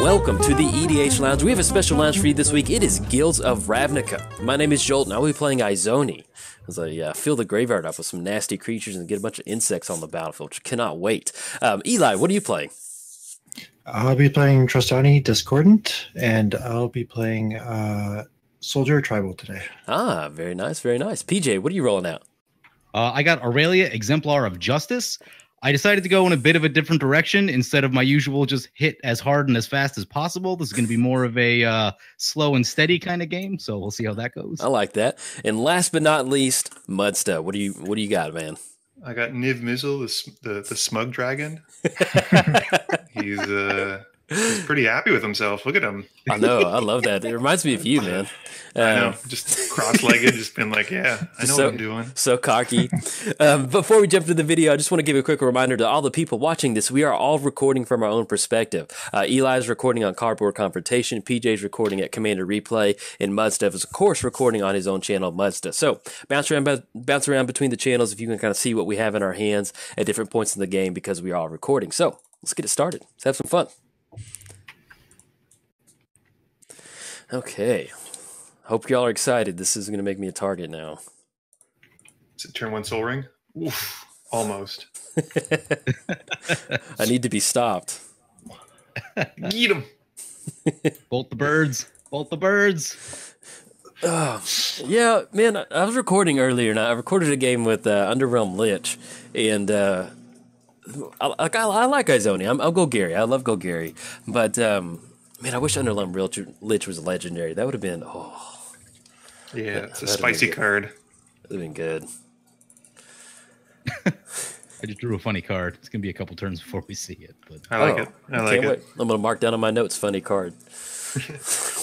Welcome to the EDH Lounge. We have a special lounge for you this week. It is Guilds of Ravnica. My name is Jolt, and I'll be playing Izoni as I fill the graveyard up with some nasty creatures and get a bunch of insects on the battlefield, which cannot wait. Eli, what are you playing? I'll be playing Trostani Discordant, and I'll be playing Soldier Tribal today. Ah, very nice, very nice. PJ, what are you rolling out? I got Aurelia, Exemplar of Justice. I decided to go in a bit of a different direction. Instead of my usual just hit as hard and as fast as possible, this is going to be more of a slow and steady kind of game, so we'll see how that goes. I like that. And last but not least, Muddstah. What do you got, man? I got Niv Mizzet, the smug dragon. He's pretty happy with himself. Look at him. I know. I love that. It reminds me of you, man. I know. Just cross-legged, just been like, yeah, I know what I'm doing. So cocky. Before we jump into the video, I just want to give a quick reminder to all the people watching this. We are all recording from our own perspective. Eli's recording on Cardboard Confrontation. PJ's recording at Commander Replay. And Muddstah is, of course, recording on his own channel, Muddstah. So bounce around between the channels if you can kind of see what we have in our hands at different points in the game because we are all recording. So let's get it started. Let's have some fun. Okay. Hope y'all are excited. This is going to make me a target now. Is it turn one Soul Ring? Oof, almost. I need to be stopped. Eat him. Bolt the birds. Bolt the birds. Yeah, man, I was recording earlier, and I recorded a game with Underrealm Lich, and I like Izoni. I'll go Gary. I love Go Gary. But, man, I wish Underrealm Lich was legendary. That would have been, yeah, it's a spicy card. That would have been good. I just drew a funny card. It's going to be a couple turns before we see it. But I like it. I like it. Wait. I'm going to mark down on my notes, funny card.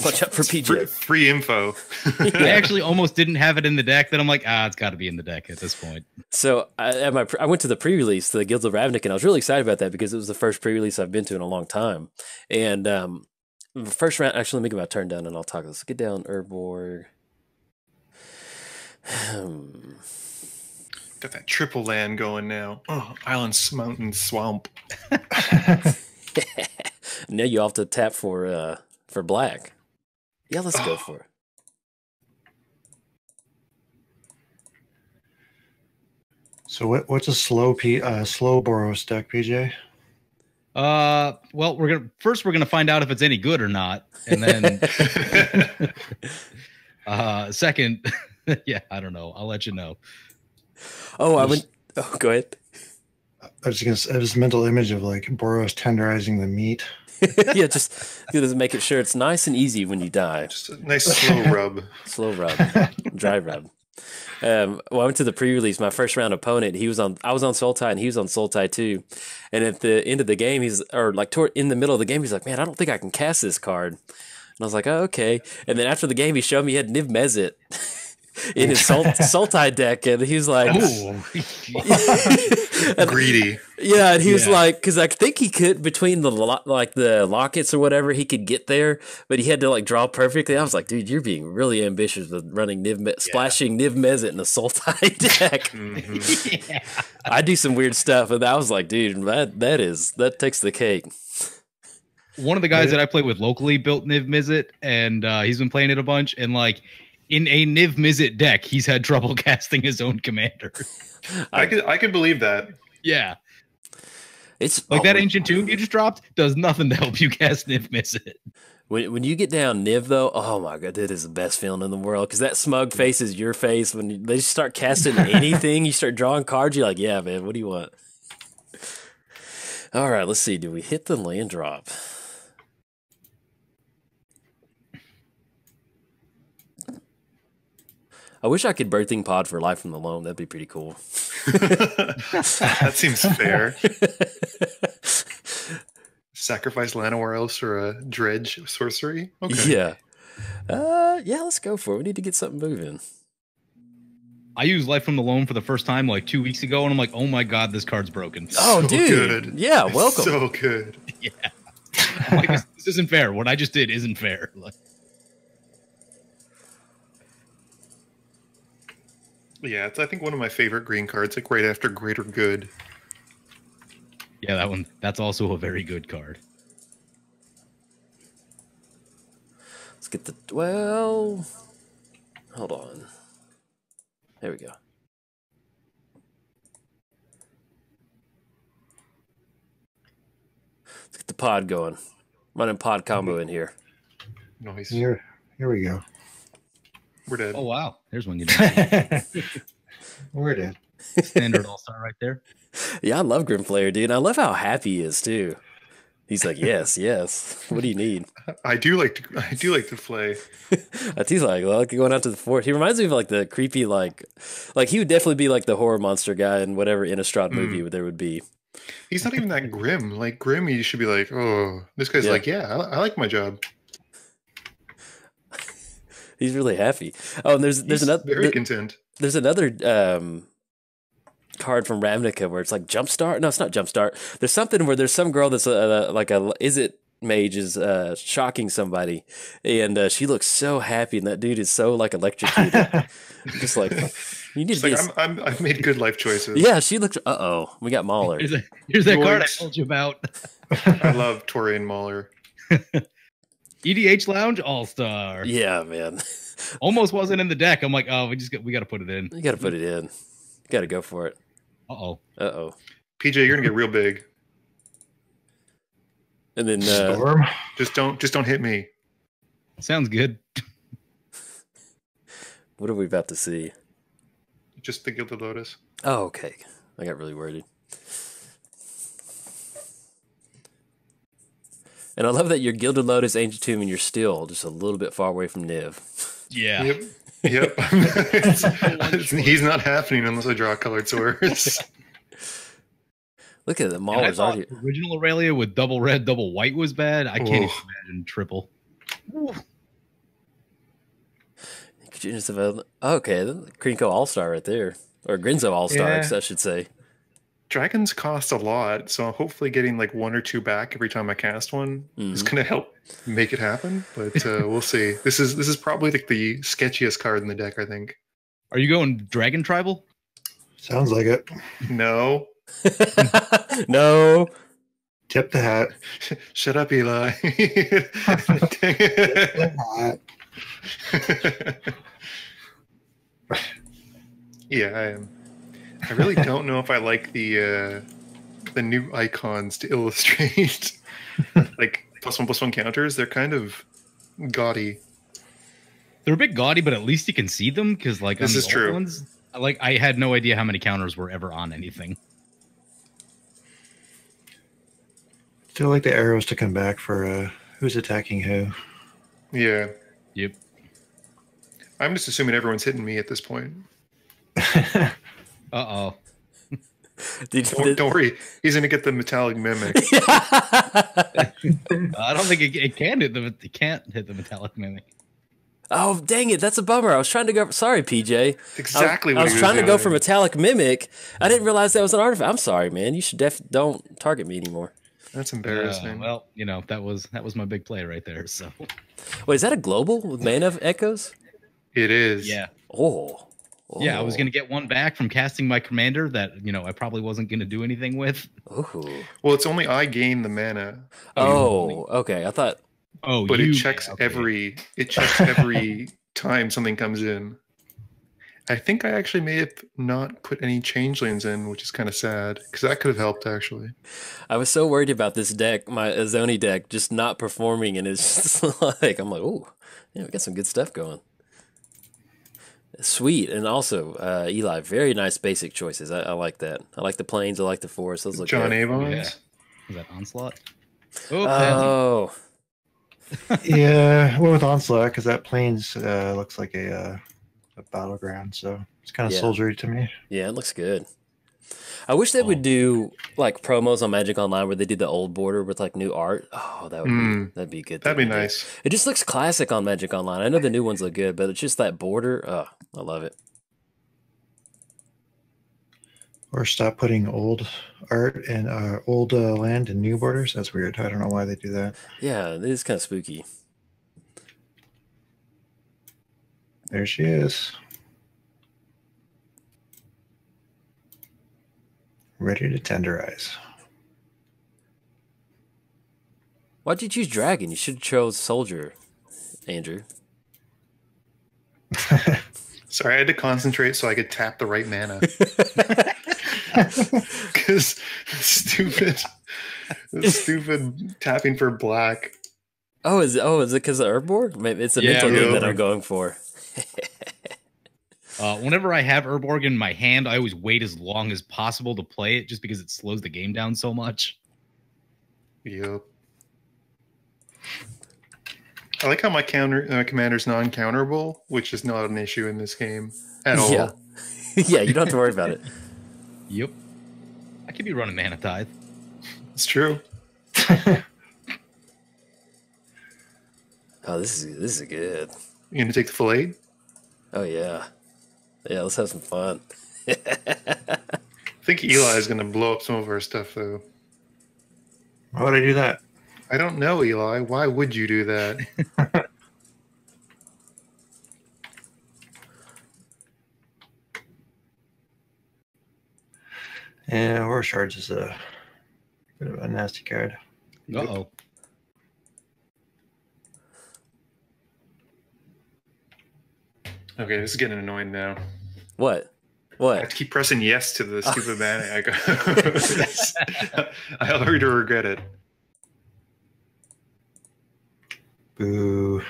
Watch out for PJ. Free info. I actually almost didn't have it in the deck. Then I'm like, it's got to be in the deck at this point. So I went to the pre-release to the Guilds of Ravnica, and I was really excited about that because it was the first pre-release I've been to in a long time. And the first round, actually, let me get my turn down, and I'll talk. Let's get down Urborg. Got that triple land going now. Oh, Island Mountain Swamp. Now you have to tap for black. Yeah, let's go for it. So what's a slow Boros deck, PJ? Well, we're gonna find out if it's any good or not, and then second, yeah, I don't know. I'll let you know. Oh, go ahead. I was just a mental image of like Boros tenderizing the meat. Yeah, just make it sure it's nice and easy when you die. Just a nice slow rub. Slow rub. Dry rub. Well, I went to the pre-release. My first round opponent, I was on Sultai, and he was on Sultai too. And at the end of the game, in the middle of the game, he's like, "Man, I don't think I can cast this card." And I was like, "Oh, okay." And then after the game, he showed me he had Niv Mizzet in his Sultai deck, and he was like, greedy. Yeah, and he was like, because I think he could, between the lockets or whatever, he could get there, but he had to draw perfectly. I was like, dude, you're being really ambitious with running splashing Niv Mizzet in the Sultai deck. Mm-hmm. Yeah. I do some weird stuff, and I was like, dude, that takes the cake. One of the guys that I play with locally built Niv Mizzet, and he's been playing it a bunch, and in a Niv Mizzet deck, he's had trouble casting his own commander. I could believe that. Yeah. It's that Ancient Tomb you just dropped does nothing to help you cast Niv Mizzet. When you get down Niv, though, oh my god, that is the best feeling in the world, because that smug face is your face. When they start casting anything, you start drawing cards, you're like, yeah, man, what do you want? All right, let's see. Do we hit the land drop? I wish I could birthing pod for life from the loam. That'd be pretty cool. That seems fair. Sacrifice Llanowar for a dredge sorcery? Okay. Yeah. Yeah, let's go for it. We need to get something moving. I used Life from the Loam for the first time 2 weeks ago, and I'm like, oh my god, this card's broken. Oh, so dude. Good. Yeah, welcome. So good. Yeah. I'm like, this isn't fair. What I just did isn't fair. Yeah, it's I think one of my favorite green cards, right after Greater Good. Yeah, that one. That's also a very good card. Let's get the, well, hold on. There we go. Let's get the pod going. Running pod combo in here. Nice. Here we go. We're dead. Oh wow, there's one you did. We're dead. Standard all-star right there. Yeah, I love Grim Player, dude. And I love how happy he is too. He's like, yes, yes. What do you need? I do like to play. He's like, well, going out to the fort. He reminds me of like the creepy, like he would definitely be like the horror monster guy in whatever Innistrad movie there would be. He's not even that grim. Like grim, you should be like, oh, this guy's like, yeah, I like my job. He's really happy. Oh, and there's another very content. There's another card from Ravnica where it's like Jumpstart. No, it's not Jumpstart. There's something where there's some girl that's like a mage is shocking somebody, and she looks so happy, and that dude is so like electrocuted. Just like you need to. Like, I've made good life choices. Yeah, she looks. We got Mauler. Here's that card I told you about. I love Torian Mauler. EDH Lounge All-Star. Yeah, man. Almost wasn't in the deck. I'm like, oh, we got to put it in. You got to put it in. You got to go for it. Uh-oh. PJ, you're gonna get real big. And then Storm. Just don't hit me. Sounds good. What are we about to see? Just the Gilded Lotus. Oh, okay. I got really worried. And I love that your Gilded Lotus, Ancient Tomb, and you're still just a little bit far away from Niv. Yeah. Yep. He's not happening unless I draw colored swords. Look at the Mauler's already. Original Aurelia with double red, double white was bad. I can't even imagine triple. Okay, Krinko All-Star right there. Or Grinzo All-Star, I should say. Dragons cost a lot, so hopefully getting like 1 or 2 back every time I cast one is going to help make it happen. But we'll see. This is probably like the sketchiest card in the deck, I think. Are you going Dragon Tribal? Sounds like it. No. No. Tip the hat. Shut up, Eli. Yeah, I am. I really don't know if I like the new icons to illustrate like +1/+1 counters. They're kind of gaudy. They're a bit gaudy, but at least you can see them because, like, this on the is old true. Ones, like, I had no idea how many counters were ever on anything. Still like the arrows to come back for who's attacking who. Yeah. Yep. I'm just assuming everyone's hitting me at this point. Uh-oh. Don't worry. He's going to get the metallic mimic. I don't think it can hit the. It can't hit the metallic mimic. Oh, dang it. That's a bummer. I was trying to go. Sorry, PJ. Exactly I was trying to go for metallic mimic. I didn't realize that was an artifact. I'm sorry, man. You should don't target me anymore. That's embarrassing. Well, you know, that was my big play right there. So, wait, is that a global with mana of echoes? It is. Yeah. Oh. Yeah, I was going to get one back from casting my commander that, you know, I probably wasn't going to do anything with. Ooh. Well, it's only I gain the mana. Oh, okay. I thought. Oh, but it checks every time something comes in. I think I actually may have not put any changelings in, which is kind of sad because that could have helped actually. I was so worried about this deck, my Izoni deck, just not performing, and it's just like I'm like, oh, yeah, we got some good stuff going. Sweet, and also Eli, very nice basic choices. I like that. I like the plains. I like the forest. Those look John good. Avon's. Yeah. Is that Onslaught? Oh. Yeah, I went with Onslaught because that plains looks like a battleground, so it's kind of soldiery to me. Yeah, it looks good. I wish they would do like promos on Magic Online where they did the old border with like new art. Oh, that'd be good. That'd be nice. It just looks classic on Magic Online. I know the new ones look good, but it's just that border. Oh, I love it. Or stop putting old art and old land in new borders. That's weird. I don't know why they do that. Yeah, it is kind of spooky. There she is. Ready to tenderize. Why'd you choose dragon? You should have chose soldier. Andrew. Sorry, I had to concentrate so I could tap the right mana. Because stupid tapping for black. Oh, is it because of Urborg? Maybe it's a mental game that I'm going for. Whenever I have Urborg in my hand, I always wait as long as possible to play it, just because it slows the game down so much. Yep. I like how my commander's non-counterable, which is not an issue in this game at all. Yeah, yeah, you don't have to worry about it. Yep. I could be running Mana Tithe. It's true. Oh, this is good. You gonna take the fillet? Oh yeah, yeah. Let's have some fun. I think Eli is gonna blow up some of our stuff, though. Why would I do that? I don't know, Eli. Why would you do that? Yeah, War Shards is a bit of a nasty card. Uh-oh. Okay, this is getting annoying now. What? I have to keep pressing yes to the stupid mana. I already regret it. Boo.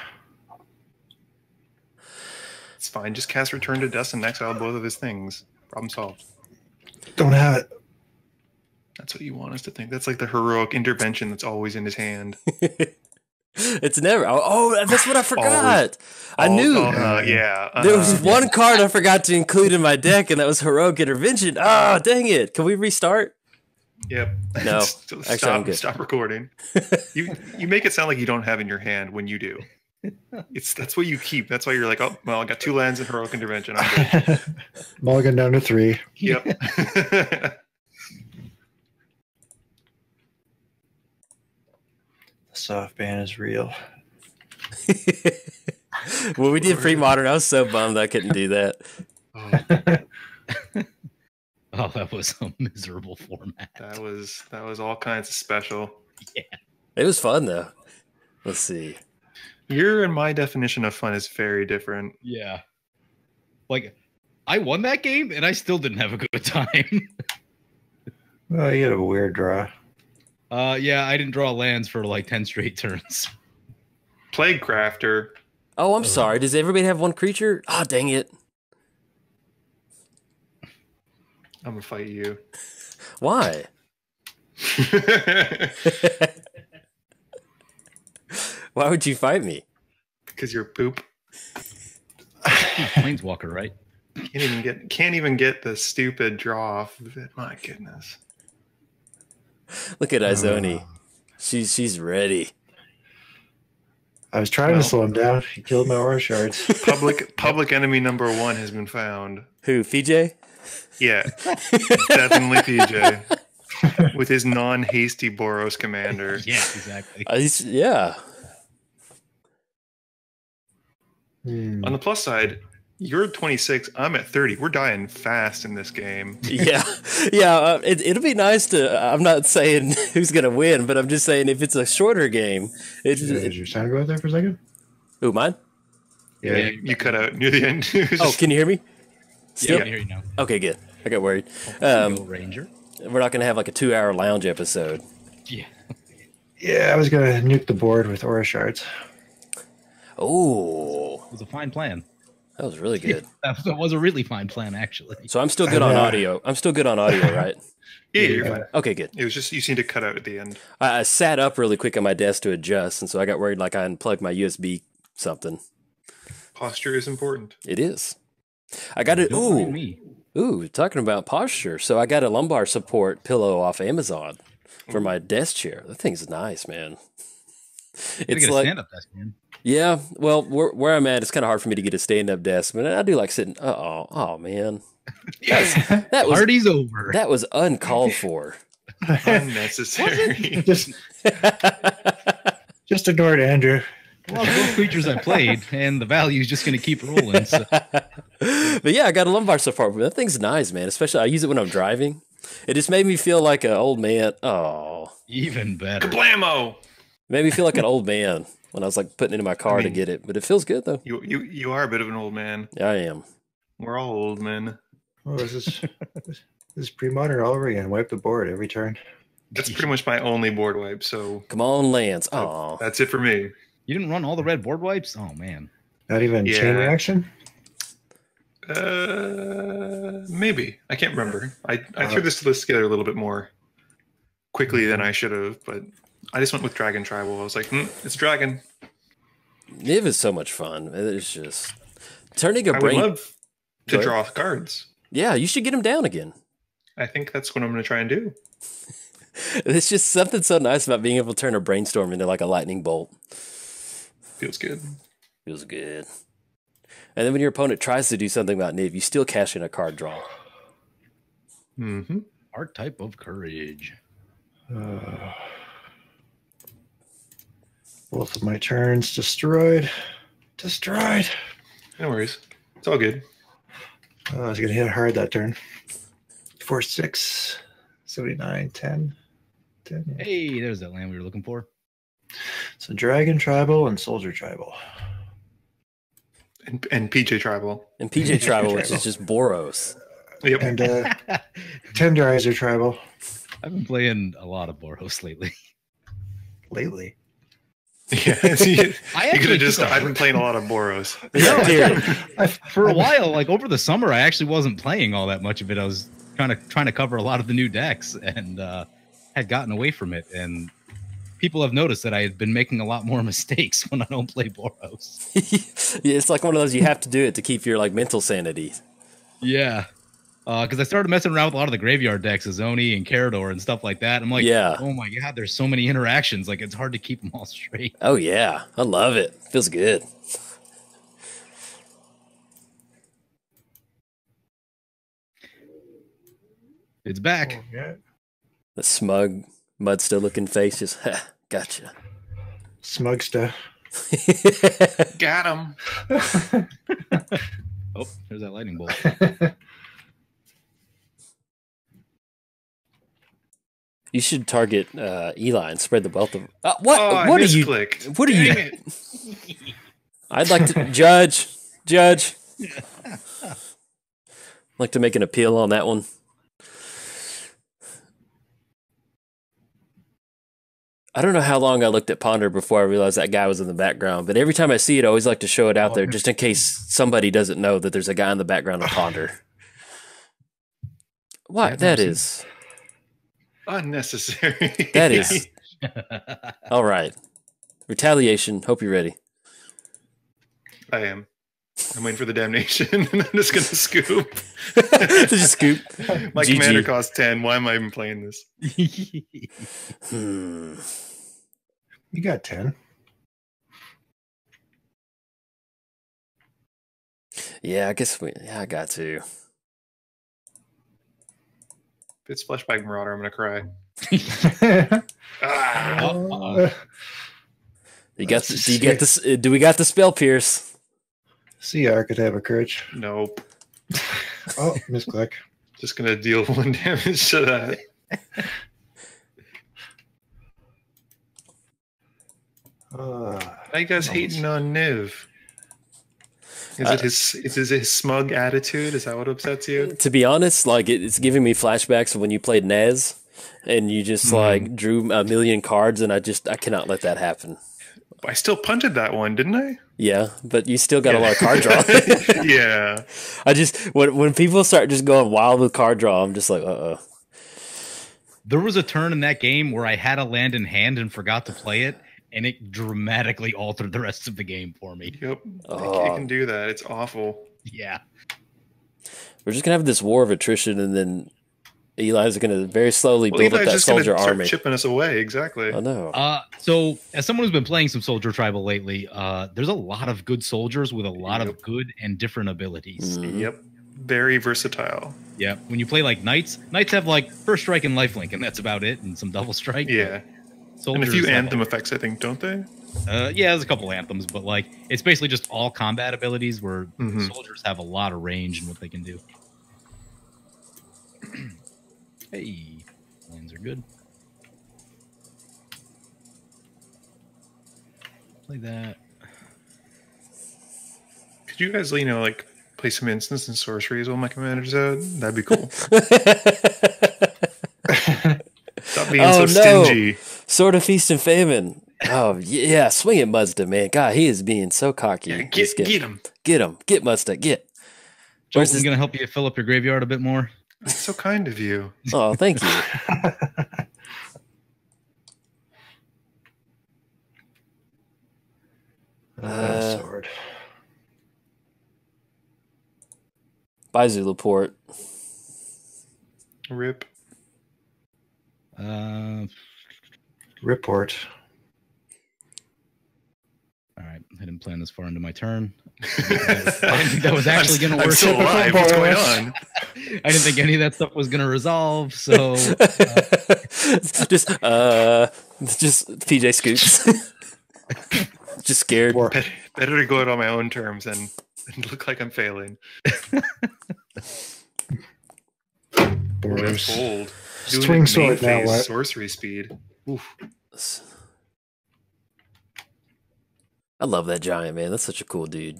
It's fine. Just cast Return to Dust and exile both of his things. Problem solved. Don't have it. That's what you want us to think. That's like the heroic intervention that's always in his hand. It's never. Oh, that's what I forgot. I knew. Yeah. There was one card I forgot to include in my deck, and that was heroic intervention. Oh, dang it! Can we restart? Yep. No. Actually, I'm good. Stop recording. You make it sound like you don't have in your hand when you do. That's what you keep. That's why you're like, oh, well, I got 2 lands and heroic intervention. I'm good. Mulligan down to 3. Yep. The soft ban is real. When we did pre-modern, I was so bummed I couldn't do that. Oh, that was a miserable format. That was all kinds of special. Yeah. It was fun though. Let's see. Your and my definition of fun is very different. Yeah. Like, I won that game and I still didn't have a good time. Well, you had a weird draw. Yeah, I didn't draw lands for like 10 straight turns. Plague Crafter. Oh, I'm sorry. Does everybody have one creature? Oh, dang it. I'm gonna fight you. Why? Why would you fight me? Because you're poop. Planeswalker, right? Can't even get the stupid draw off of it. My goodness. Look at Izoni. She's ready. I was trying to slow him down. He killed my aura shards. Public enemy number 1 has been found. Who? PJ? Yeah, definitely PJ. With his non-hasty Boros commander. Yeah, exactly. Yeah. On the plus side, you're at 26. I'm at 30. We're dying fast in this game. Yeah. Yeah. It'll be nice to. I'm not saying who's going to win, but I'm just saying if it's a shorter game. Did your sound go out there for a second? Ooh, mine? Yeah, you cut out near the end. Oh, can you hear me? Yeah, I can hear you now. Okay, good. I got worried. Ranger. We're not going to have like a 2-hour lounge episode. Yeah. Yeah, I was going to nuke the board with aura shards. Oh. It was a fine plan. That was really good. That was a really fine plan, actually. So I'm still good on audio. I'm still good on audio, right? Yeah, you're fine. Okay, good. It was just you seem to cut out at the end. I sat up really quick on my desk to adjust, and so I got worried like I unplugged my USB something. Posture is important. It is. I got it. Ooh, talking about posture. So I got a lumbar support pillow off Amazon for my desk chair. That thing's nice, man. It's like a stand-up desk, man. Yeah, well, where I'm at, it's kind of hard for me to get a stand-up desk, but I do like sitting. Oh man, that was party's over. That was uncalled for. Unnecessary. Just ignore it, Andrew. Well, both creatures I played, and the value is just going to keep rolling. So. But yeah, I got a lumbar support. That thing's nice, man. Especially I use it when I'm driving. It just made me feel like an old man. Oh, even better. Kablamo! Made me feel like an old man. when I was like putting it in my car to get it, but it feels good though. You are a bit of an old man. I am. We're all old men. Oh, this is pre-modern all over again. Wipe the board every turn. That's pretty much my only board wipe. So Come on, Lance. Oh, that's it for me. You didn't run all the red board wipes? Oh man. Not even chain reaction. Maybe I can't remember. I threw this list together a little bit more quickly than I should have, but I just went with Dragon Tribal. I was like, it's Dragon. Niv is so much fun. It's just turning a I brain. would love to draw cards. Yeah, you should get him down again. I think that's what I'm going to try and do. It's just something so nice about being able to turn a brainstorm into like a lightning bolt. Feels good. Feels good. And then when your opponent tries to do something about Niv, you still cash in a card draw. Mm-hmm. Archetype of Courage. Both of my turns destroyed. Destroyed. No worries. It's all good. I was going to hit hard that turn. 4, 6, 79, 10. 10 yeah. Hey, there's that land we were looking for. So Dragon Tribal and Soldier Tribal. And PJ Tribal. And PJ Tribal, which is just Boros. Yep. And Tenderizer Tribal. I've been playing a lot of Boros lately. Lately. Yeah, I've been playing a lot of Boros. For a while, like over the summer, I actually wasn't playing all that much of it. I was trying to cover a lot of the new decks and had gotten away from it. And people have noticed that I had been making a lot more mistakes when I don't play Boros. Yeah, it's like one of those you have to do it to keep your like mental sanity. Yeah. Because I started messing around with a lot of the graveyard decks, Izoni and Carador and stuff like that. I'm like, oh my god, there's so many interactions. Like, it's hard to keep them all straight. Oh yeah, I love it. Feels good. It's back. Oh, yeah. The smug, MTGMuddstah looking face just, gotcha. MTGMuddstah. Got him. Oh, there's that lightning bolt. You should target Eli and spread the wealth of. What? Oh, what I are you? misclicked. What are you? Dang it. I'd like to judge. I'd like to make an appeal on that one. I don't know how long I looked at Ponder before I realized that guy was in the background, but every time I see it, I always like to show it out there just in case somebody doesn't know that there's a guy in the background of Ponder. What? That is unnecessary. That is. All right. Retaliation. Hope you're ready. I am. I'm waiting for the damnation, and I'm just going to scoop. Just scoop. My GG. commander costs 10. Why am I even playing this? You got 10. Yeah, I guess I got to. If it's Fleshbag Marauder, I'm going to cry. Do we got the spell pierce? See Archetype of Courage. Nope. Oh, misclick. Just going to deal 1 damage to that. How you guys hating on Niv? Is it his smug attitude? Is that what upsets you? To be honest, like it's giving me flashbacks of when you played Nez and you just like drew a million cards, and I cannot let that happen. I still punted that one, didn't I? Yeah, but you still got a lot of card draw. Yeah. I just when people start just going wild with card draw, I'm just like, There was a turn in that game where I had a land in hand and forgot to play it, and it dramatically altered the rest of the game for me. Yep. It can do that. It's awful. Yeah. We're just gonna have this war of attrition, and then Eli's going to very slowly build up that soldier army. Chipping us away, exactly. I know. So, as someone who's been playing some Soldier Tribal lately, there's a lot of good soldiers with a lot of good and different abilities. Mm-hmm. Yep. Very versatile. Yeah. When you play like Knights have like First Strike and Lifelink, and that's about it, and some Double Strike. Yeah. And a few anthem effects, I think, don't they? Yeah, there's a couple anthems, but like it's basically just all combat abilities where soldiers have a lot of range in what they can do. Hey, lands are good. Play that. Could you guys, like play some instants and sorceries while my commander's out? That'd be cool. Stop being so stingy. Sword of Feast and Famine. Oh, yeah. Swing it, MTGMuddstah, man. God, he is being so cocky. Yeah, get him. Get him. Get MTGMuddstah. Get. Jolt, I'm going to help you fill up your graveyard a bit more. That's so kind of you. Oh, thank you. Sword. Bye, Zulaport. Rip. Report. All right, I didn't plan this far into my turn. I didn't think that was actually going to work. I'm still alive. What's going on? I didn't think any of that stuff was going to resolve. So just PJ scoops. Just scared. Better to go out on my own terms and look like I'm failing. Boris. Old. Swing sword now. What? Sorcery speed. Oof. I love that giant, man. That's such a cool dude.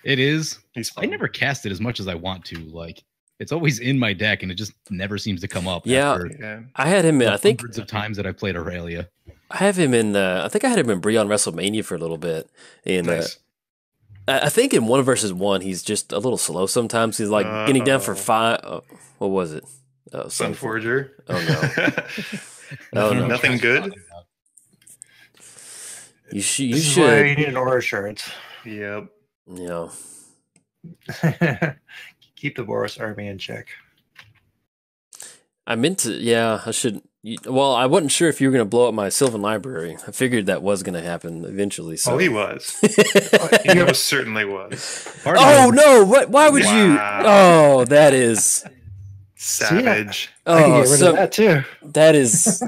it is. He's fun. I never cast it as much as I want to. Like, it's always in my deck, and it just never seems to come up. Yeah, I had him in. I think hundreds of times that I played Aurelia. I have him in. I think I had him in Brionne WrestleMania for a little bit. And Nice. I think in 1 vs. 1, he's just a little slow sometimes. He's like getting down for 5. What was it? Oh, Sunforger. Oh no. Oh no. Nothing good. You This is should. why you need an aura assurance. Yep. You know. Keep the Boris army in check. I meant to. Yeah, I should. Well, I wasn't sure if you were going to blow up my Sylvan Library. I figured that was going to happen eventually. So. Oh, he was. He most certainly was. Oh no! What? Why would you? Oh, that is Savage. I can oh, get rid of that too. that is.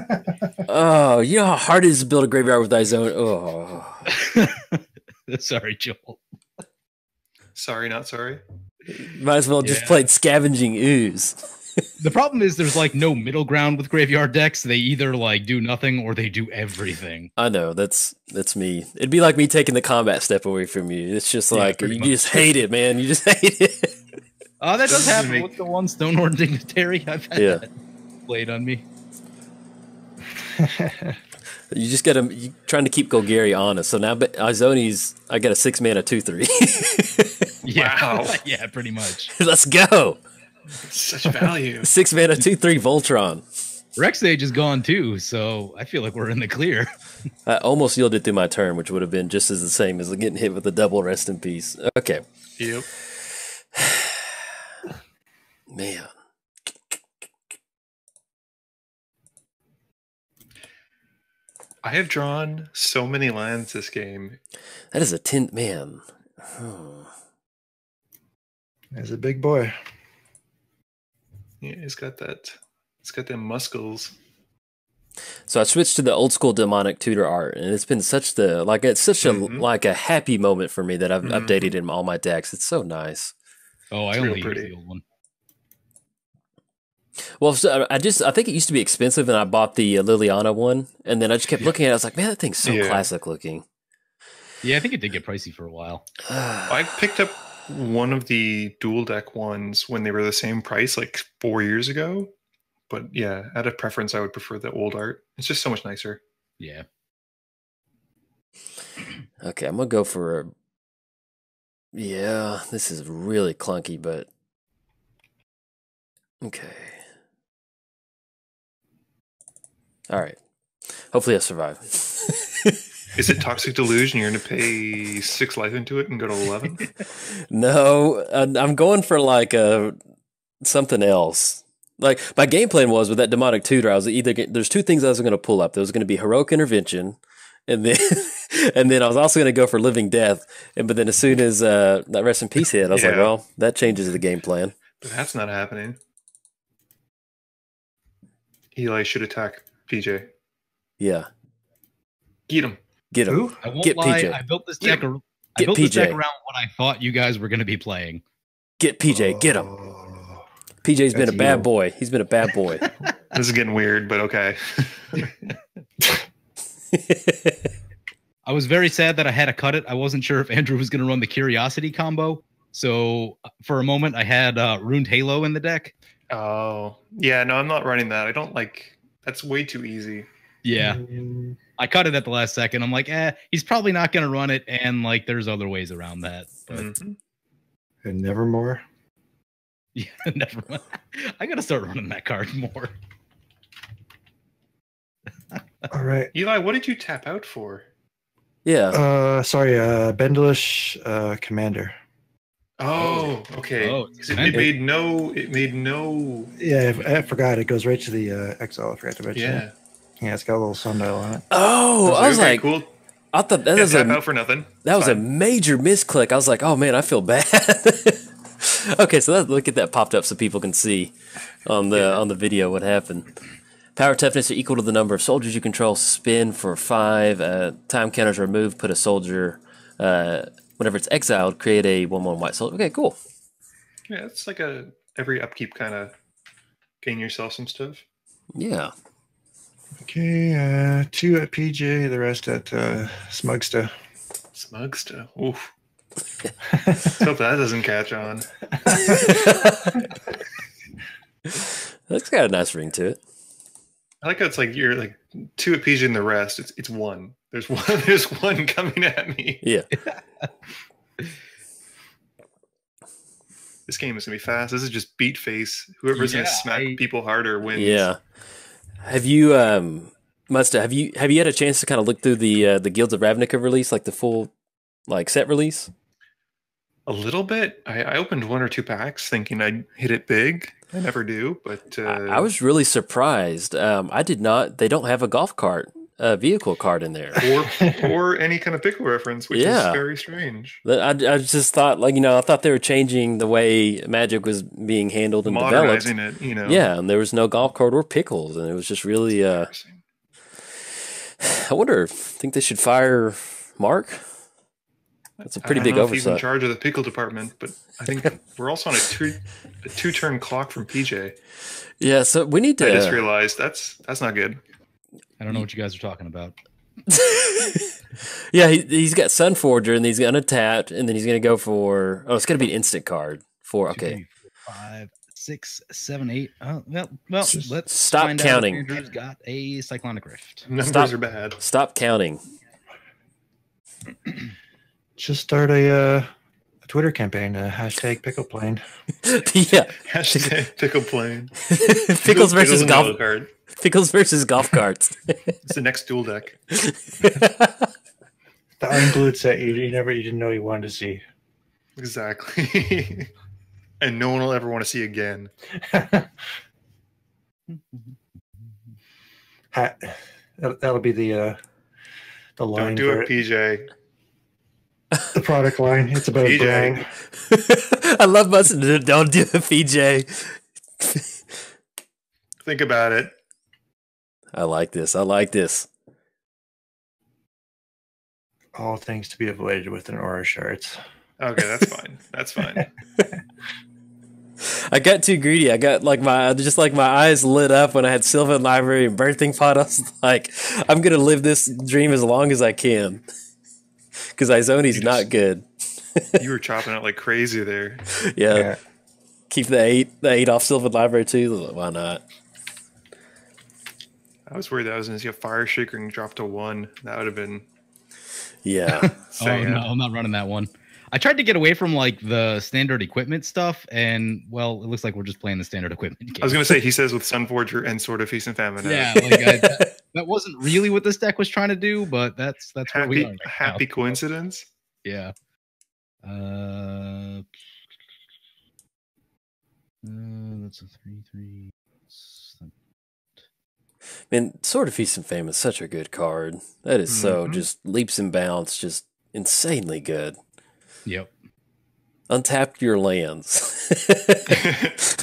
Oh, you know how hard it is to build a graveyard with Izoni. Oh, Sorry, Joel. Sorry, not sorry. might as well just played Scavenging Ooze. The problem is there's like no middle ground with graveyard decks. They either like do nothing or they do everything. I know that's me. It'd be like me taking the combat step away from you. It's just like you just hate it, man. You just hate it. Oh, that does happen with the one Stonehorn Dignitary I've had that played on me. You just got to trying to keep Golgari honest. So now Izoni's, I got a 6-mana 2/3. Yeah, yeah, pretty much. Let's go. Such value. 6-mana 2/3 Voltron. Rexage is gone too, so I feel like we're in the clear. I almost yielded through my turn, which would have been just as the same as getting hit with a double rest in peace. Okay. Yep. Man. I have drawn so many lands this game. That is a 10. Man. Oh. He's a big boy. Yeah, he's got that. He's got them muscles. So I switched to the old school demonic tutor art, and it's been such a happy moment for me that I've updated in all my decks. It's so nice. Oh, I only use the old one. Well, so I think it used to be expensive, and I bought the Liliana one, and then I just kept looking at it. I was like, man, that thing's so classic looking. Yeah, I think it did get pricey for a while. I picked up one of the dual deck ones when they were the same price like 4 years ago. But yeah, out of preference, I would prefer the old art. It's just so much nicer. Yeah. Okay, I'm going to go for yeah, this is really clunky, but okay. All right. Hopefully I survive. Is it Toxic Delusion? You're going to pay 6 life into it and go to 11? No, I'm going for like something else. Like my game plan was with that demonic tutor, I was there's 2 things I was going to pull up. There was going to be heroic intervention, and then I was also going to go for living death. But then as soon as that rest in peace hit, I was like, well, that changes the game plan. But that's not happening. Eli should attack PJ. Yeah. Get him. Get him. Who? I won't Get lie. PJ. I built this deck. Get this deck PJ. around what I thought you guys were going to be playing. Get PJ. Get him. PJ's been a bad boy. He's been a bad boy. This is getting weird, but okay. I I was very sad that I had to cut it. I wasn't sure if Andrew was going to run the Curiosity combo. So for a moment, I had Ruined Halo in the deck. Oh, yeah, no, I'm not running that. I don't like, that's way too easy. Yeah. I cut it at the last second. I'm like, he's probably not going to run it. And like, there's other ways around that. But And Nevermore. yeah, never mind. I got to start running that card more. All right. Eli, what did you tap out for? Yeah. Sorry, Bendelish Commander. Oh, okay. Oh, It made no. Yeah, I forgot. It goes right to the Exile. I forgot to mention. Yeah. Yeah, it's got a little sundial on it. Oh, I was okay, like, cool. I thought that was Tap out for nothing. that was a major misclick. I was like, oh man, I feel bad. Okay, so look at that popped up so people can see on the video what happened. Power toughness are equal to the number of soldiers you control. Spin for 5. Time counters are removed. Put a soldier. Whenever it's exiled, create a 1/1 white soldier. Okay, cool. Yeah, it's like every upkeep kind of gain yourself some stuff. Yeah. Okay, 2 at PJ, the rest at Smugstah. Smugstah. Oof. Let's hope that doesn't catch on. That's got a nice ring to it. I like how it's like you're like 2 at PJ and the rest. It's 1. There's one. There's one coming at me. Yeah. This game is gonna be fast. This is just beat face. Whoever's gonna smack people harder wins. Yeah. Have you Muzzstah, have you had a chance to kind of look through the Guilds of Ravnica release, like the full set release? A little bit. I opened 1 or 2 packs thinking I'd hit it big. I never do, but I was really surprised. I did not. They don't have a golf cart vehicle card in there, or any kind of pickle reference, which is very strange. I just thought, I thought they were changing the way Magic was being handled and modernizing developed. it, Yeah, and there was no golf cart or pickles, and it was just really. I wonder. Think they should fire Mark? That's a pretty big oversight. He's in charge of the pickle department, but I think we're also on a 2-turn clock from PJ. Yeah, so we need to. I just realized that's not good. I don't know what you guys are talking about. Yeah, he's got Sunforger, and he's untapped, and then he's going to go for. Oh, it's going to be an instant card for. Okay. 2, 3, 4, 5, 6, 7, 8. Well, let's stop find counting. Out if Andrew's got a Cyclonic Rift. Numbers are bad. Stop counting. Just start a Twitter campaign, hashtag pickle plane. Yeah. Hashtag pickle plane. Pickles versus golf card. Pickles versus golf carts. It's the next duel deck. The unglued set you didn't know you wanted to see. Exactly. And no one will ever want to see again. That'll be the line. Don't do it, PJ. The product line. It's about a brand. I love Muzzstah. Don't do it, PJ. Think about it. I like this. All things to be avoided with an aura shards. Okay, that's fine. That's fine. I got too greedy. I got my eyes lit up when I had Sylvan Library and Birthing Pot. I was like, I'm gonna live this dream as long as I can. Because Izoni's not good. You were chopping out like crazy there. Yeah. Keep the 8 off Sylvan Library too. Why not? I was worried that I was going to see a Fire Shaker and drop to 1. That would have been. Yeah. Oh no, I'm not running that one. I tried to get away from like the standard equipment stuff, and well, it looks like we're just playing the standard equipment game. I was going to say, he says with Sunforger and Sword of Feast and Famine. Yeah, that wasn't really what this deck was trying to do, but that's where we are right happy now. Coincidence. Yeah. That's a 3/3. Man, Sword of Feast and Famine is such a good card. That is so just leaps and bounds, just insanely good. Yep. Untap your lands.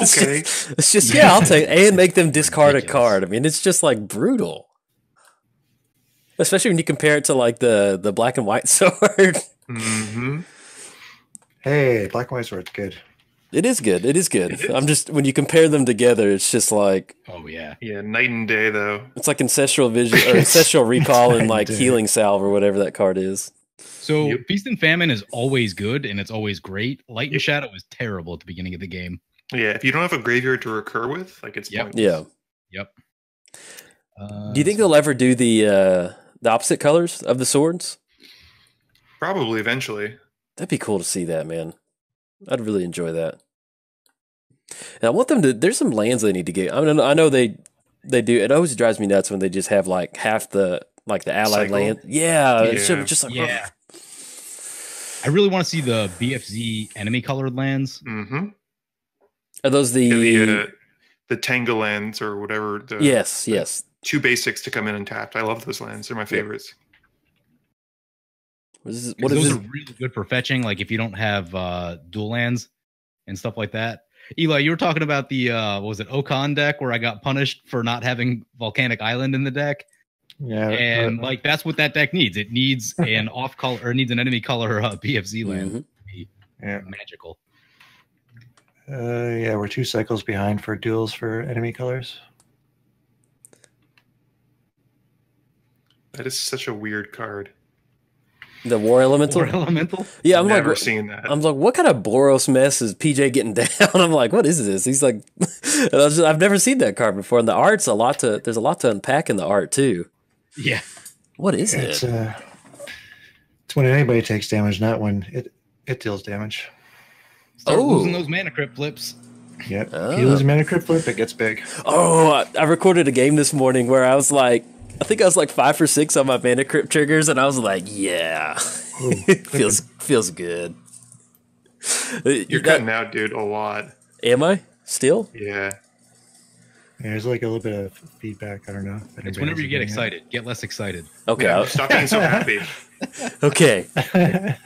Okay. It's just I'll take and make them discard a card. I mean, it's just like brutal. Especially when you compare it to like the black and white sword. Mm-hmm. Hey, black and white sword's good. It is good. It is good. It is. I'm just when you compare them together, it's just like Oh yeah. Yeah, night and day though. it's like ancestral vision or ancestral recall and like Dude. healing salve or whatever that card is. So Yep. Feast and Famine is always good and it's always great. Light and Yep. Shadow is terrible at the beginning of the game. Yeah, if you don't have a graveyard to recur with, like it's Yep. pointless. Yeah. Yep. Do you think they'll ever do the opposite colors of the swords? Probably eventually. That'd be cool to see that, man. I'd really enjoy that. And I want them to. There's some lands they need to get. I mean, I know they do. It always drives me nuts when they just have like half the allied Cycle? land. Yeah, it should Yeah. just like Yeah. I really want to see the BFZ enemy colored lands. Mm-hmm. Are those the? The Tangle lands or whatever. Yes. 2 basics to come in and tapped. I love those lands. They're my favorites. What is Those this? are really good for fetching, like if you don't have dual lands and stuff like that. Eli, you were talking about the what was it Okan deck where I got punished for not having Volcanic Island in the deck, Yeah, and like that's what that deck needs. It needs an off color or needs an enemy color BFZ land Mhm. to be yeah, magical. yeah. We're 2 cycles behind for duels for enemy colors. That is such a weird card. The War Elemental. Or elemental. Yeah, I'm Never like, seen that. I'm like, what kind of Boros mess is PJ getting down? I'm like, what is this? He's like, I've never seen that card before. And the art's there's a lot to unpack in the art too. Yeah. What is It's it? it's when anybody takes damage, not when it deals damage. Start Oh. losing those mana crypt flips. Yep. Ah. If you lose a mana crypt flip, it gets big. Oh, I recorded a game this morning where I was like, I think I was like 5 for 6 on my mana crypt triggers, and I was like, yeah, Ooh, feels good. You're cutting out, dude, a lot. Am I still? Yeah. Yeah, there's like a little bit of feedback. I don't know. if It's anybody whenever else you get is getting excited. Get less excited. Okay, Yeah, stop being so happy. okay, it.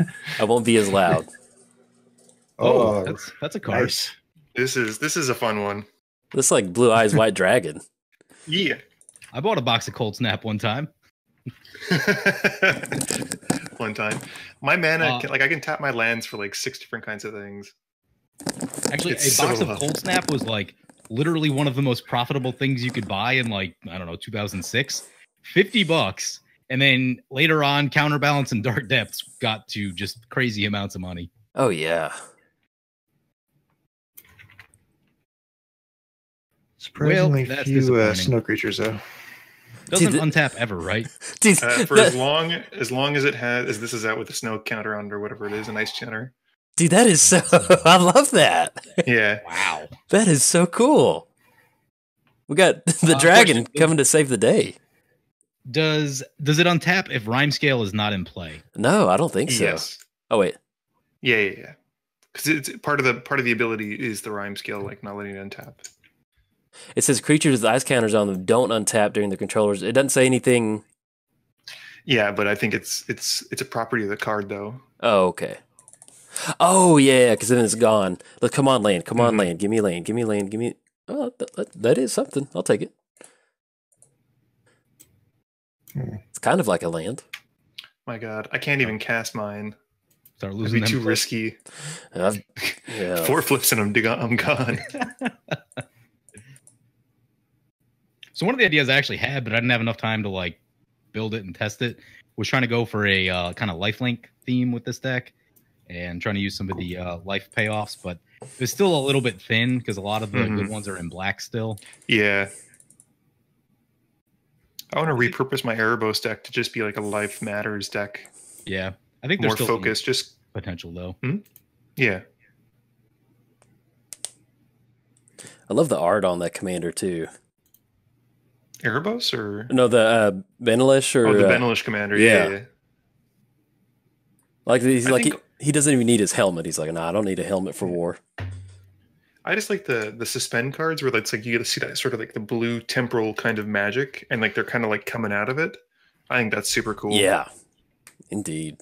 I won't be as loud. Oh, That's a card. nice. This is a fun one. This is like Blue Eyes White Dragon. Yeah. I bought a box of Cold Snap one time. One time. My mana, Uh, I can tap my lands for like 6 different kinds of things. Actually, It's a box so of Cold Snap was like literally one of the most profitable things you could buy in like, I don't know, 2006. $50. And then later on, Counterbalance and Dark Depths got to just crazy amounts of money. Oh yeah. Surprisingly that's few disappointing. snow creatures, though. Doesn't Dude, untap ever, right? Dude, For as long as it has, as this is out with the snow counter on or whatever it is, a nice counter. dude, that is so. I love that. Yeah. Wow. That is so cool. We got the dragon question. coming to save the day. Does it untap if Rhyme Scale is not in play? No, I don't think so. Yes. Oh wait, Yeah. Because it's part of the ability is the rhyme skill, like not letting it untap. it says creatures with ice counters on them don't untap during the controllers. It doesn't say anything. Yeah, but I think it's a property of the card though. Oh, okay. Oh yeah, because then it's gone. Look, come on, land. Come on, Mhm. land. Give me land. Give me land. Give me. Oh, that is something. I'll take it. It's kind of like a land. My God, I can't even cast mine. Start It'd losing be them. too flips? risky. Yeah. 4 flips and I'm gone. So one of the ideas I actually had, but I didn't have enough time to like build it and test it, was trying to go for a kind of lifelink theme with this deck and trying to use some of the life payoffs, but it's still a little bit thin because a lot of the good ones are in black still. Yeah. I want to repurpose my Erebos deck to just be like a Life Matters deck. Yeah, I think More there's still focused. Just potential though. yeah. I love the art on that commander too. Erebos or No, the Benelish or the Benelish commander. yeah. Yeah. like he's I like think- he doesn't even need his helmet. He's like, nah, I don't need a helmet for war. I just like the suspend cards where it's like you get to see that sort of like the blue temporal kind of magic and like they're kind of like coming out of it. I think that's super cool. Yeah, indeed.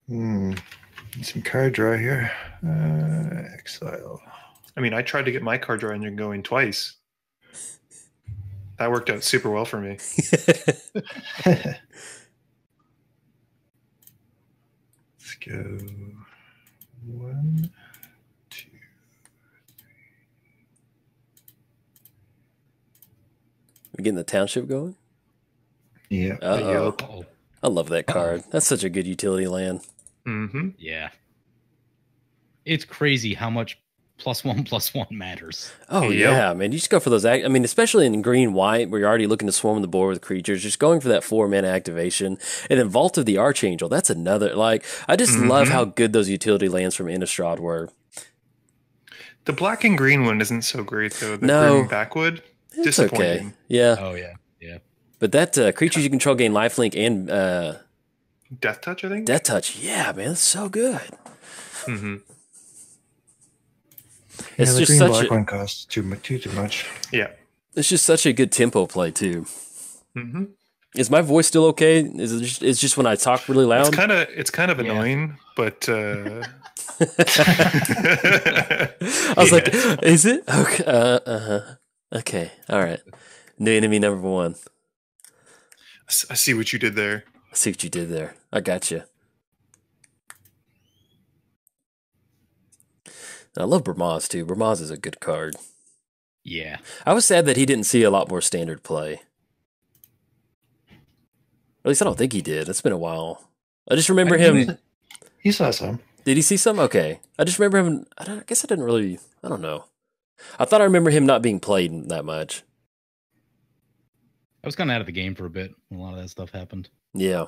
Some card draw here. Exile. I mean, I tried to get my card draw engine going twice. That worked out super well for me. Let's go. 1, 2. We getting the township going? Yeah. Uh-oh. Oh, I love that card. That's such a good utility land. Mm-hmm. yeah. It's crazy how much +1/+1 matters. Oh, Yep. yeah, man. You just go for those. I mean, especially in green-white, where you're already looking to swarm the board with creatures, just going for that 4-mana activation. And then Vault of the Archangel, that's another. Like, I just love how good those utility lands from Innistrad were. The black and green one isn't so great, though. The No. green backwood, It's okay. disappointing. Yeah. Oh, yeah. Yeah. But that creatures you control gain lifelink and Death Touch, I think? Death Touch. Yeah, man, that's so good. Mm-hmm. It's the just green such black a, one costs too much. Yeah. it's just such a good tempo play too. Mm-hmm. Is my voice still okay? Is it just, it's just when I talk really loud? It's kind of annoying, but I was like, is it? Okay. Okay. All right. New enemy number 1. I see what you did there. I see what you did there. I got you. I love Bramaz too. Bramaz is a good card. Yeah. I was sad that he didn't see a lot more standard play. At least I don't think he did. It's been a while. I just remember him. He saw some. Did he see some? Okay. I just remember him. I guess I didn't really. I don't know. I thought I remember him not being played that much. I was kind of out of the game for a bit when a lot of that stuff happened. Yeah.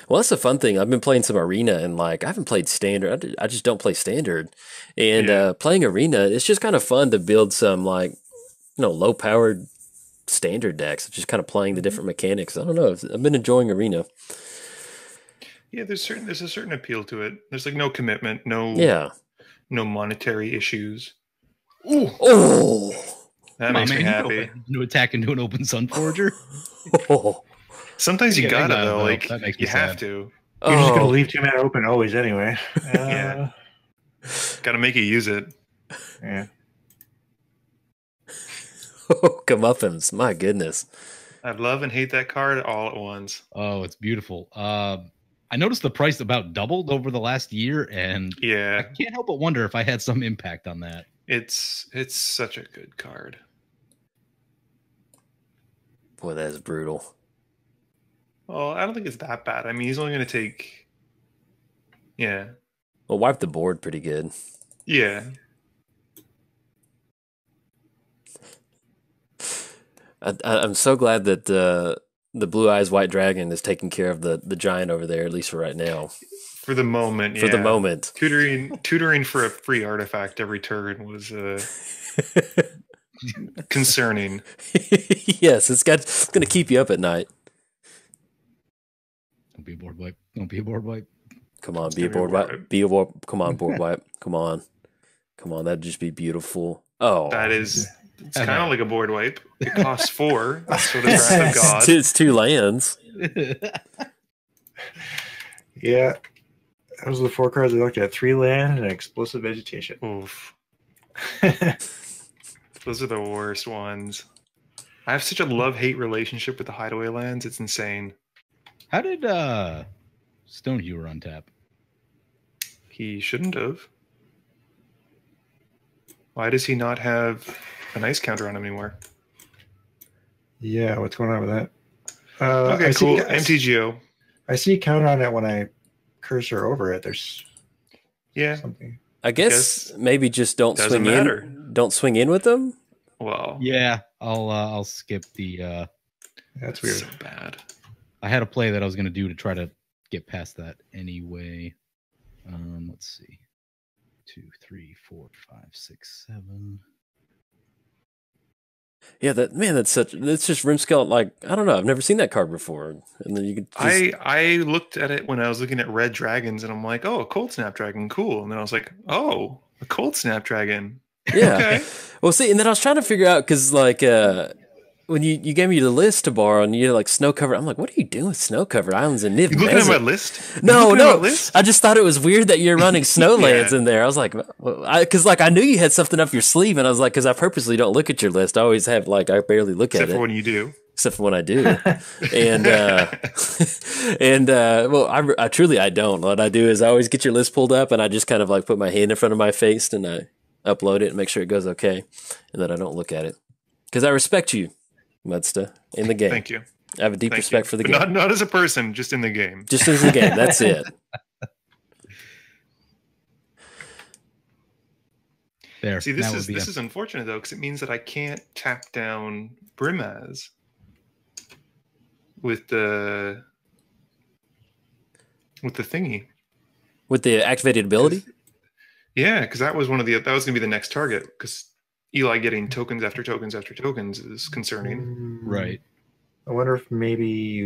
Well, that's the fun thing. I've been playing some arena, and like I haven't played standard. I just don't play standard. And playing arena, it's just kind of fun to build some like low powered standard decks. Just kind of playing the different mechanics. I don't know. I've been enjoying arena. Yeah, there's a certain appeal to it. There's like no commitment, no monetary issues. Ooh. Oh. That makes me happy. You attack into an open Sun Forger. Oh. Sometimes you gotta though. Like that makes me you have sad. to. You're just gonna leave 2 mana open always anyway. Yeah. Gotta make you use it. Yeah. Oh, comeuppance. My goodness. I love and hate that card all at once. Oh, it's beautiful. I noticed the price about doubled over the last year, and I Yeah, can't help but wonder if I had some impact on that. it's such a good card. Boy, that is brutal. Well, I don't think it's that bad. I mean, he's only going to take. Yeah. Well, wipe the board pretty good. Yeah. I'm so glad that the Blue Eyes White Dragon is taking care of the giant over there, at least for right now. For the moment. For the yeah. moment. Tutoring for a free artifact every turn was concerning. Yes, it's going to keep you up at night. Don't be a board wipe. Don't be a board wipe. Come on, be a board wipe. Be a board. Come on, board wipe. Come on. Come on, that'd just be beautiful. Oh. That is. It's kind of like a board wipe. It costs 4. That's for the Wrath of God. It's 2 lands. Yeah. Those are the 4 cards I looked at. 3 land and explosive vegetation. Oof. Those are the worst ones. I have such a love-hate relationship with the hideaway lands. It's insane. How did Stonehewer untap? He shouldn't have. Why does he not have an ice counter on him anymore? Yeah, what's going on with that? Okay, cool. MTGO. I see counter on it when I cursor over it. There's something. I guess maybe just don't swing matter. in. Don't swing in with them. Well, Yeah, I'll skip the. That's weird. so bad. I had a play that I was going to do to try to get past that anyway. Let's see. 2, 3, 4, 5, 6, 7. Yeah, that's just Rimscale. Like, I don't know. I've never seen that card before. And then you could just, I looked at it when I was looking at red dragons, and I'm like, oh, a cold snapdragon, cool. And then I was like, oh, a cold snapdragon. yeah. Okay. Well, see, and then I was trying to figure out because like when you gave me the list to borrow and you're like snow covered, I'm like, what are you doing with snow covered islands in Niv You looking at Mizzet? my list? No, You looking at my list? I just thought it was weird that you're running snowlands in there. I was like, because like I knew you had something up your sleeve, and I was like, because I purposely don't look at your list. I always have I barely look Except at for it. when you do. except for when I do. And well, I truly I don't. What I do is I always get your list pulled up, and I just kind of like put my hand in front of my face and I upload it and make sure it goes okay, and then I don't look at it because I respect you, Muddstah, in the game. Thank you. I have a deep respect for the But game. not as a person, just in the game. Just as the game. That's it. There. See, this is unfortunate though, because it means that I can't tap down Brimaz with the thingy. With the activated ability? Yeah, because that was that was gonna be the next target, because Eli getting tokens after tokens after tokens is concerning. Right. I wonder if maybe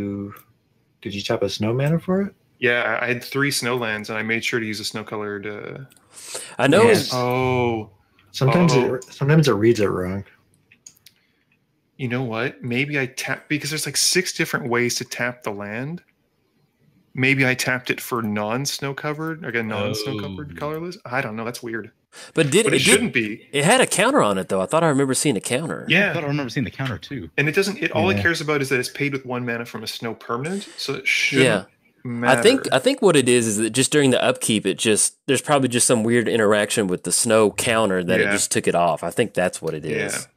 did you tap a snow mana for it? Yeah, I had 3 snowlands and I made sure to use a snow colored I know. Yeah. Sometimes it reads it wrong. You know what? Maybe I tapped, because there's like 6 different ways to tap the land. Maybe I tapped it for non-snow covered, like a non-snow covered colorless. I don't know. That's weird. But it shouldn't be. It had a counter on it though. I thought I remember seeing a counter. Yeah, I thought I remember seeing the counter too. And it doesn't. All it cares about is that it's paid with 1 mana from a snow permanent. So it shouldn't matter. I think what it is that just during the upkeep, there's probably just some weird interaction with the snow counter that it just took it off. I think that's what it is.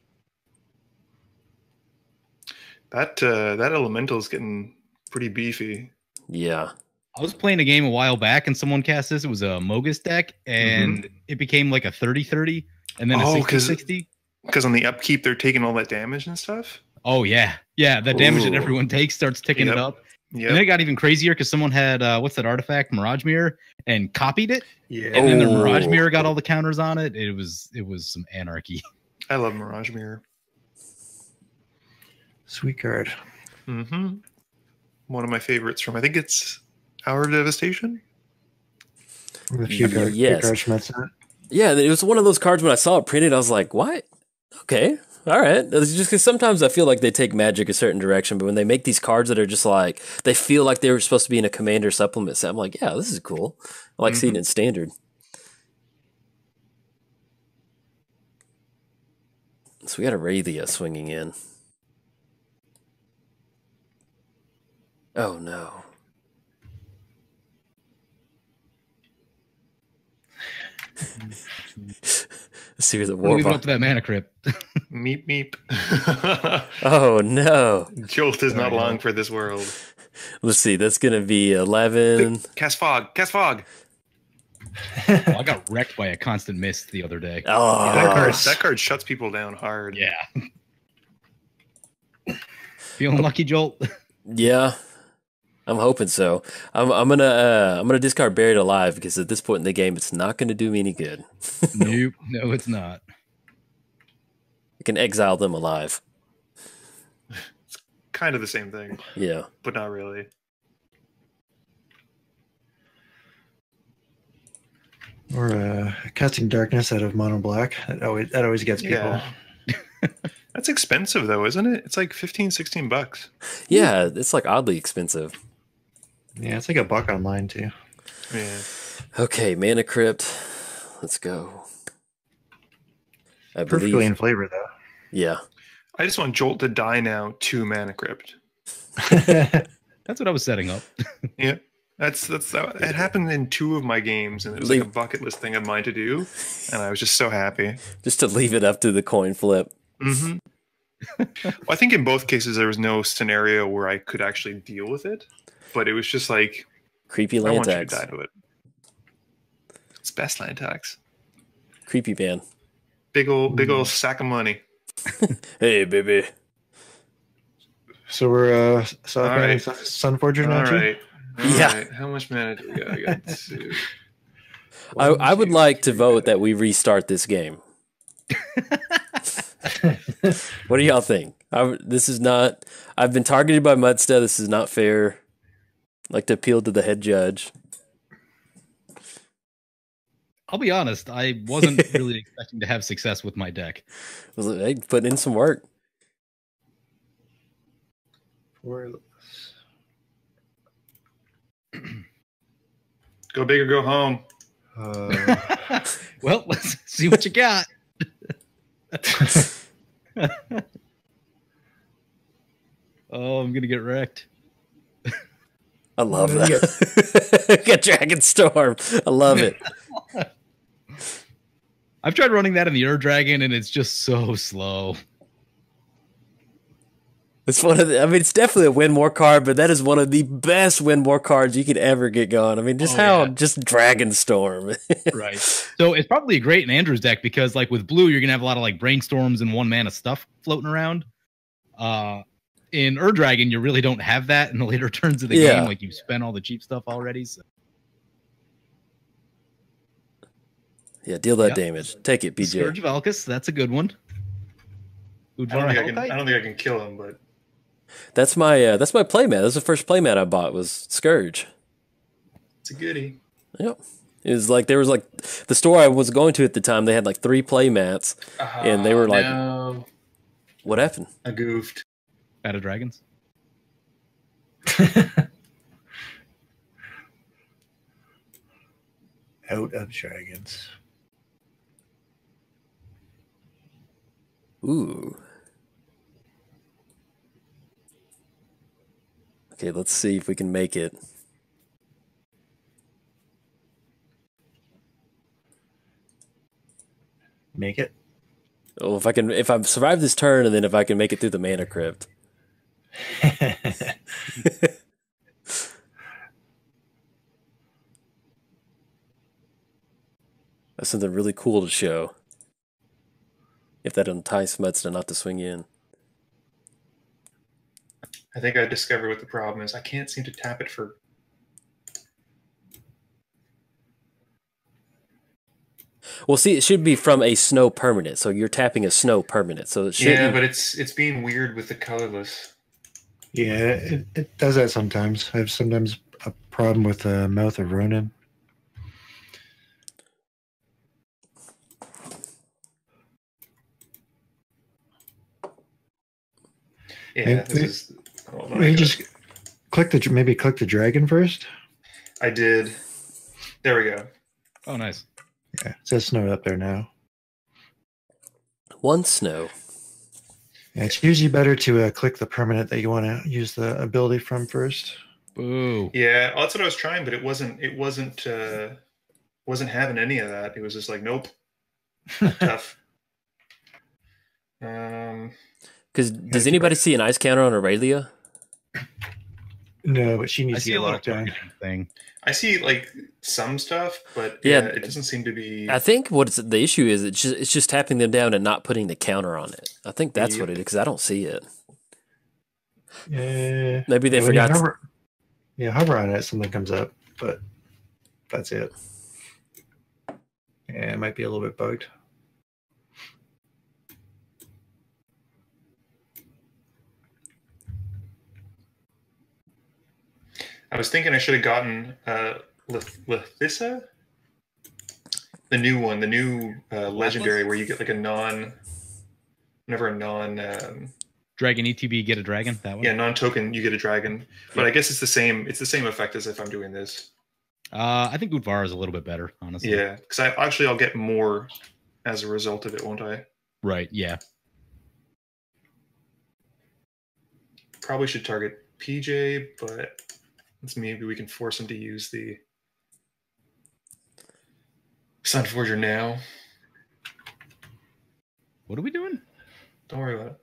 Yeah. That elemental is getting pretty beefy. Yeah. I was playing a game a while back and someone cast this. It was a Mogus deck and it became like a 30-30 and then a 60-60. Because on the upkeep, they're taking all that damage and stuff? Oh, yeah. Yeah, the damage that everyone takes starts ticking it up. Yep. And then it got even crazier because someone had, what's that artifact? Mirage Mirror, and copied it. Yeah. And then the Mirage Mirror got all the counters on it. It was some anarchy. I love Mirage Mirror. Sweet card. Mm-hmm. One of my favorites from, I think it's Hour of Devastation. A few cards from that set. Yeah, it was one of those cards when I saw it printed, I was like, what? Okay. All right. It's just because sometimes I feel like they take Magic a certain direction, but when they make these cards that are just like, they feel like they were supposed to be in a Commander supplement set, I'm like, yeah, this is cool. I like seeing it in Standard. So we got Aurelia swinging in. Oh, no. Let's see where the war. Leave it up to that mana crypt. Meep meep. Oh no! Jolt is not long for this world. Let's see. That's gonna be 11. Cast fog. Cast fog. I got wrecked by a constant mist the other day. Oh, yeah, that card shuts people down hard. Yeah. Feeling lucky, Jolt? Yeah, I'm hoping so. I'm gonna discard Buried Alive because at this point in the game, it's not gonna do me any good. Nope. No, it's not. I can exile them alive. It's kind of the same thing. Yeah, but not really. Or casting darkness out of mono black. That always gets people. Yeah. That's expensive though, isn't it? It's like $15-16. Yeah, it's like oddly expensive. Yeah, it's like $1 online too. Yeah. Okay, Mana Crypt. Let's go. Perfectly in flavor though. Yeah. I just want Jolt to die now to Mana Crypt. That's what I was setting up. Yeah. It happened in 2 of my games, and it was like a bucket list thing of mine to do, and I was just so happy. Just to leave it up to the coin flip. Mm-hmm. Well, I think in both cases there was no scenario where I could actually deal with it, but it was just like creepy land I want tax. you to die to it. It's best land tax. Creepy man. Big old sack of money. Hey, baby. So we're Sunforger now. All right. Yeah. Right. How much mana do we got? I got 2. I would like to vote that we restart this game. What do y'all think? I've been targeted by Muddstah. This is not fair. I'd like to appeal to the head judge. I'll be honest, I wasn't really expecting to have success with my deck. Hey, putting in some work. Go big or go home. Well, let's see what you got. Oh, I'm gonna get wrecked. I love that. Get Dragon Storm. I love it. I've tried running that in the Ur Dragon, and it's just so slow. It's one of the, I mean, it's definitely a win more card, but that is one of the best win more cards you could ever get going. I mean, just Dragon Storm. Right. So it's probably great in Andrew's deck because, like, with blue, you're gonna have a lot of like brainstorms and 1 mana stuff floating around. In Ur Dragon, you really don't have that in the later turns of the game. Like, you've spent all the cheap stuff already. So. Yeah, deal that damage. Take it, BJ. Scourge of Elkus, that's a good one. I don't think I can kill him, but that's my playmat. That's the first playmat I bought was Scourge. It's a goodie. Yep. It was like there was like the store I was going to at the time. They had like 3 playmats, and they were like, no. "What happened?" I goofed. Out of Dragons. Out of Dragons. Ooh. Okay, let's see if we can make it. Make it. Oh, if I survive this turn, and then if I can make it through the mana crypt. That's something really cool to show. If that entice Muddstah not to swing in. I think I discovered what the problem is. I can't seem to tap it for. Well, see, it should be from a snow permanent. So you're tapping a snow permanent. So it should. Yeah, but it's being weird with the colorless. Yeah, it does that sometimes. I have sometimes a problem with the Mouth of Ronin. Yeah, maybe just click the dragon first. I did. There we go. Oh, nice. Yeah, it says snow up there now. 1 snow. Yeah, it's usually better to click the permanent that you want to use the ability from first. Boo. Yeah, that's what I was trying, but it wasn't having any of that. It was just like, nope. Tough. Because does anybody see an ice counter on Aurelia? No, but she needs I to see get a little locked down. thing. I see like some stuff, but yeah, it doesn't seem to be. I think the issue is it's just tapping them down and not putting the counter on it. I think that's what it is because I don't see it. Yeah, maybe they forgot. Hover on it, something comes up, but that's it. Yeah, it might be a little bit bugged. I was thinking I should have gotten Lethissa, the new one, the new legendary where you get like whenever a non Dragon ETB get a dragon. That one. Yeah, non-token you get a dragon, but I guess it's the same. It's the same effect as if I'm doing this. I think Udvar is a little bit better, honestly. Yeah, because I'll get more as a result of it, won't I? Right. Yeah. Probably should target PJ, but maybe we can force him to use the Sunforger now. What are we doing? Don't worry about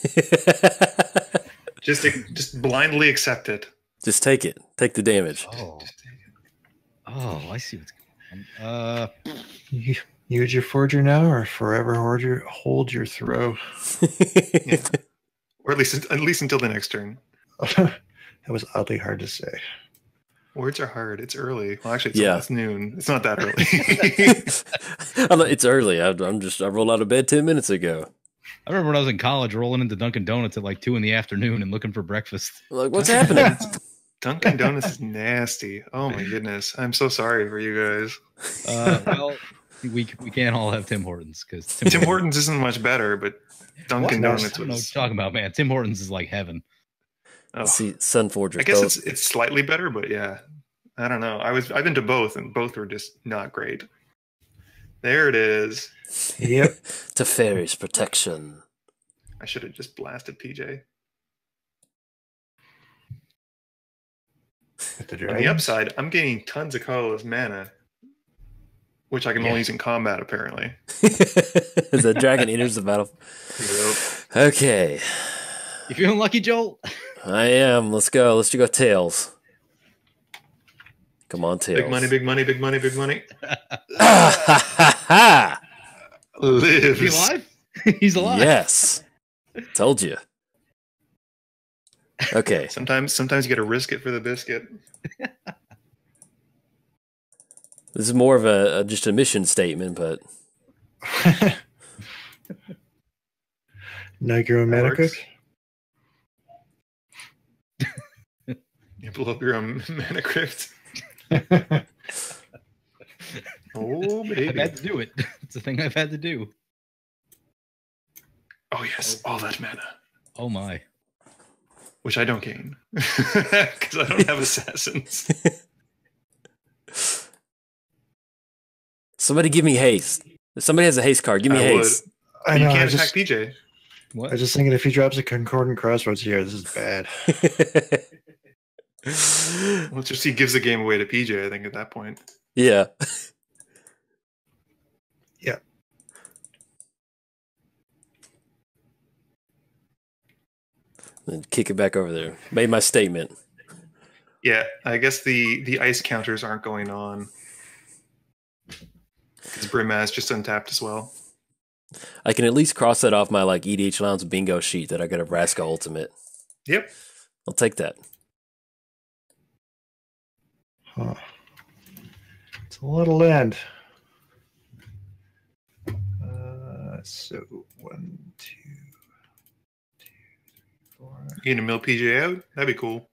it. just blindly accept it. Just take it. Take the damage. Oh, I see what's going on. Use your forger now, or forever hold your throw. Yeah. Or at least until the next turn. That was oddly hard to say. Words are hard. It's early. Well, actually, it's noon. It's not that early. It's early. I rolled out of bed 10 minutes ago. I remember when I was in college rolling into Dunkin' Donuts at like 2 in the afternoon and looking for breakfast. Like, what's happening? Dunkin' Donuts is nasty. Oh my goodness. I'm so sorry for you guys. Well, we can't all have Tim Hortons because Tim Hortons isn't much better, but Dunkin' Donuts was. I don't know what you're talking about, man. Tim Hortons is like heaven. Oh. See, Sunforger. I guess it's slightly better, but yeah, I don't know. I've been to both, and both were just not great. There it is. Yep. Teferi's protection. I should have just blasted PJ. With the On the dragons? upside, I'm gaining tons of colorless mana, which I can only use in combat, apparently. As a dragon enters the battle. Yep. Okay. You feeling lucky, Joel? I am. Let's go. Let's go Tails. Come on, Tails. Big money, big money, big money, big money. Ah, ha, ha, ha. Lives. Is he alive? He's alive. Yes. Told you. Okay. Sometimes you got to risk it for the biscuit. This is more of a just a mission statement, but Now you're a That mana works. cook? You blow up your own mana crypt. Oh, I've baby. had to do it. It's a thing I've had to do. Oh, yes. All that mana. Oh my. Which I don't gain. Because I don't have assassins. somebody give me haste. If somebody has a haste card, give me I would. haste. I You know. can't attack PJ. What? I was just thinking if he drops a concordant crossroads here, this is bad. Let's just see, gives the game away to PJ, I think, at that point. Yeah. Yeah. Then kick it back over there. Made my statement. Yeah, I guess the ice counters aren't going on. Because Brimaz just untapped as well. I can at least cross that off my like EDH Lounge bingo sheet that I got a Vraska Ultimate. Yep. I'll take that. Huh. It's a little land. So 1, 2, 3, 4. You gonna mill PJ out? That'd be cool.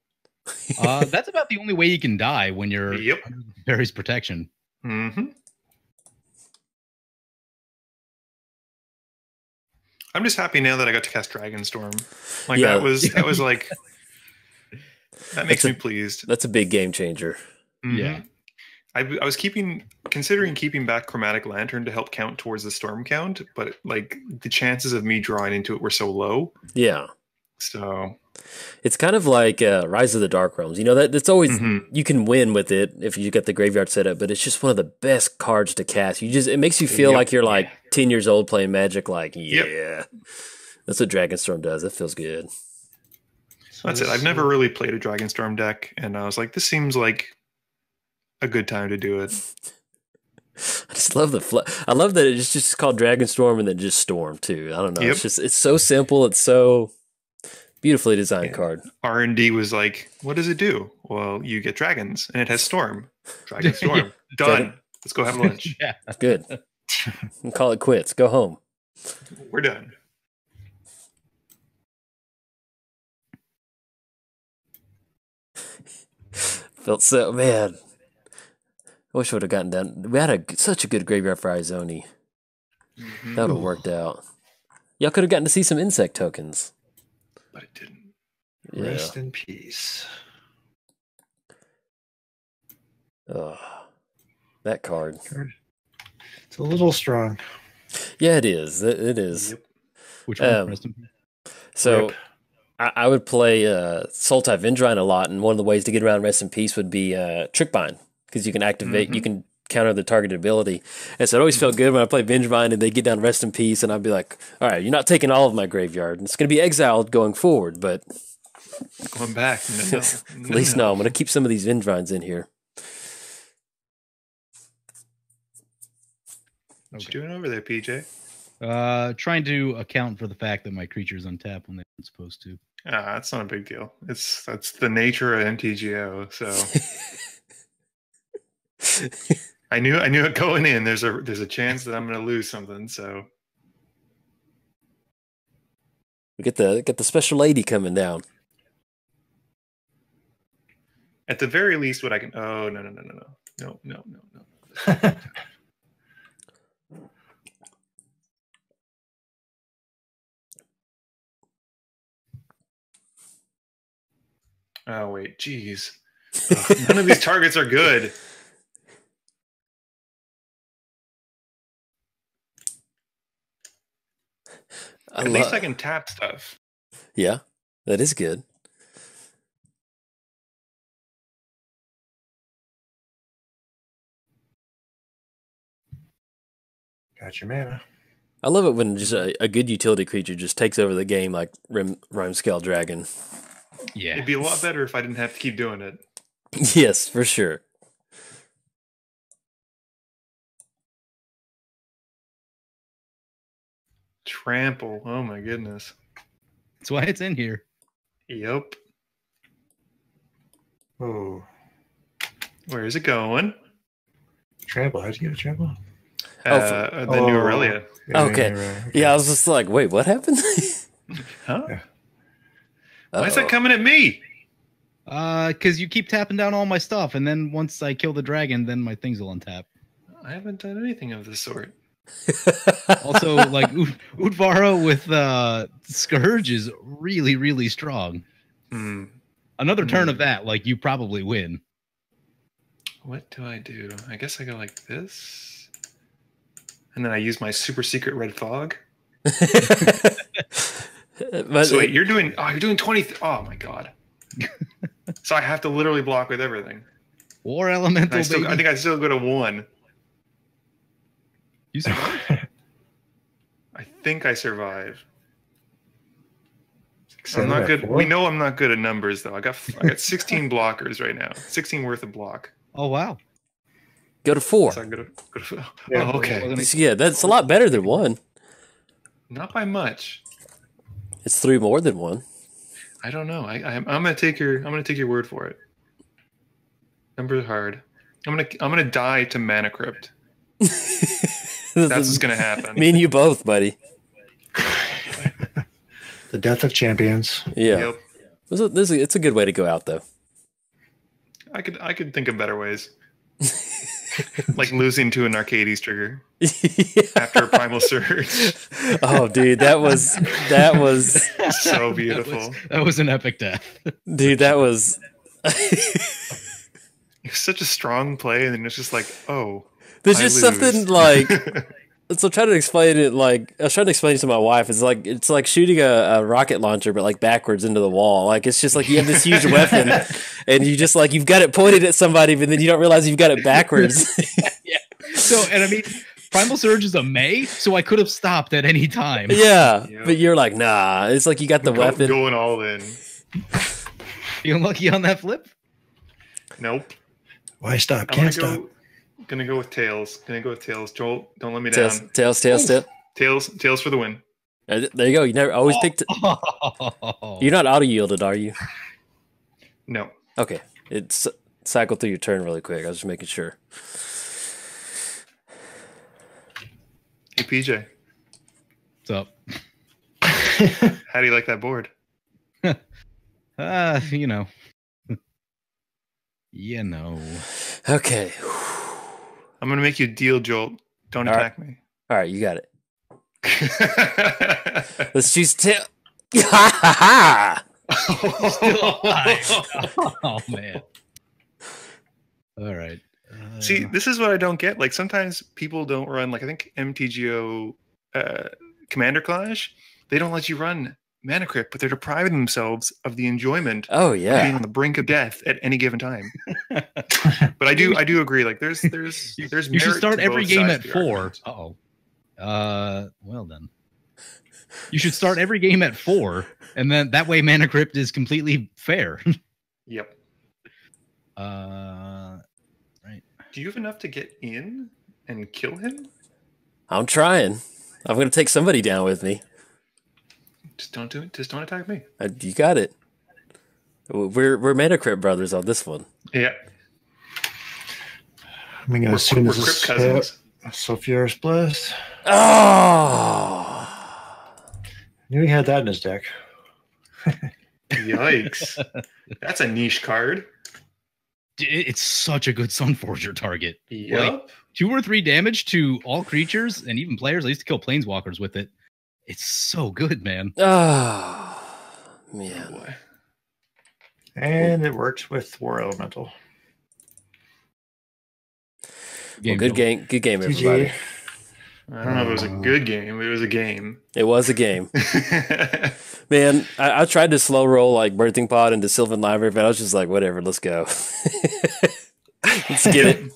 That's about the only way you can die when you're Yep. under Barry's protection. Mm-hmm. I'm just happy now that I got to cast Dragonstorm. Like Yeah. that was like that makes That's me a- pleased. That's a big game changer. Mhm. Yeah. I was considering keeping back Chromatic Lantern to help count towards the storm count, but like the chances of me drawing into it were so low. Yeah. So It's kind of like Rise of the Dark Realms. You know, that's always, Mhm. you can win with it if you get the graveyard set up, but it's just one of the best cards to cast. It makes you feel Yep. like you're like 10 years old playing Magic. Like, yeah. Yep. That's what Dragonstorm does. It feels good. that's it. I've never really played a Dragonstorm deck, and I was like, this seems like a good time to do it. I just love I love that it's just called Dragonstorm and then just Storm too. I don't know. Yep. It's so simple. It's so beautifully designed Yeah. card. R&D was like, what does it do? Well, you get dragons, and it has storm. Dragonstorm. Done. Let's go have lunch. Yeah. Good. And call it quits. Go home. We're done. Felt so, man. I wish I would have gotten done. We had such a good graveyard for Izoni. Mhm. That would have worked out. Y'all could have gotten to see some insect tokens. But it didn't. Yeah. Rest in peace. Ugh. That card. It's a little strong. Yeah, it is. It is. Yep. Which one? Um, Preston? So Rip. I would play Sultai Vendrine a lot, and one of the ways to get around Rest in Peace would be Trickbind, because you can activate, you can counter the targeted ability. And so it always felt good when I play Vengevine and they get down Rest in Peace, and I'd be like, all right, you're not taking all of my graveyard. It's going to be exiled going forward, but Going back. No, at least no, I'm going to keep some of these Vengevines in here. What you doing over there, PJ? Trying to account for the fact that my creatures untap when they aren't supposed to. Ah, that's not a big deal. That's the nature of MTGO. So I knew it going in. There's a chance that I'm going to lose something. So We get the special lady coming down. at the very least, what I can. Oh no. Oh wait, jeez. Ugh, none of these targets are good. At least I can tap stuff. Yeah, that is good. Got your mana. I love it when just a good utility creature just takes over the game like Rimscale Dragon. Yeah. It'd be a lot better if I didn't have to keep doing it. Yes, for sure. Trample. Oh my goodness. That's why it's in here. Yep. Oh, Where is it going? trample. How'd you get a trample? The new Aurelia. Okay. Yeah, I was just like, wait, what happened? Huh? Yeah. Why is that coming at me? Because you keep tapping down all my stuff, and then once I kill the dragon, then my things will untap. I haven't done anything of the sort. Also, like Udvara with Scourge is really, really strong. Another turn of that, like, you probably win. What do? I guess I go like this. And then I use my super secret red fog. But So wait, you're doing 20. Oh my god. So I have to literally block with everything. War Elemental, I baby. think I still go to 1. You survive? I think I survive. So I'm not at good. 4? We know I'm not good at numbers though. I got 16 blockers right now. 16 worth of block. Oh, wow. go to 4. So I go to Yeah. oh, okay. Yeah, that's a lot better than 1. Not by much. It's 3 more than 1. I don't know. I'm gonna take your word for it. Numbers are hard. I'm gonna die to Mana Crypt. That's what's gonna happen. Me and you both, buddy. The death of champions. Yeah. Yep. It's a good way to go out, though. I could think of better ways. Like losing to an Arcades trigger after a Primal Surge. Oh, dude, that was So beautiful. That was an epic death. dude, that was. It's such a strong play, and then it's just like, oh. There's I just lose. something like. So I'm trying to explain it like I was trying to explain it to my wife. It's like shooting a rocket launcher, but like backwards into the wall. Like it's just like you have this huge weapon, and you just like you've got it pointed at somebody, but then you don't realize you've got it backwards. Yeah. So, and I mean, Primal Surge is a May, so I could have stopped at any time. Yeah, Yep. but you're like, nah. It's like you got the weapon. Going all in. Feeling lucky on that flip? Nope. Why stop? I'm Can't stop. gonna go with tails. Jolt, don't let me Tails, down. tails. For the win. There you go. You never always picked. You're not auto yielded, are you? No. Okay, it's cycle through your turn really quick. I was just making sure. Hey PJ, What's up? how do you like that board? You know. You know. Okay. I'm gonna make you deal, Jolt. Don't All attack me. All right, you got it. Let's choose tail. Ha Still alive. Oh, man. All right. See, this is what I don't get. Like sometimes people don't run. Like I think MTGO Commander Clash, they don't let you run Mana Crypt, but they're depriving themselves of the enjoyment Oh of being yeah. on the brink of death at any given time. But I do agree. Like there's You should merit start to every both game sides at of the 4. argument. Uh-oh. Well then. You should start every game at 4, and then that way Mana Crypt is completely fair. Yep. Right. Do you have enough to get in and kill him? I'm trying. I'm gonna take somebody down with me. Just don't do it. Just don't attack me. You got it. We're Metacrypt brothers on this one. Yeah. I'm gonna We're assume this Crypt is cousins. Sulfurous Blast. Oh. Knew he had that in his deck. Yikes. That's a niche card. It's such a good Sunforger target. Yep. Like, 2 or 3 damage to all creatures and even players. I used to kill planeswalkers with it. It's so good, man. Oh. Oh, Man. boy. And it works with War Elemental. Well, good game. Good game, everybody. GG. I don't know if it was a good game, but it was a game. It was a game. Man, I tried to slow roll like Birthing Pod into Sylvan Library, but I was just like, whatever, let's go. Let's get it.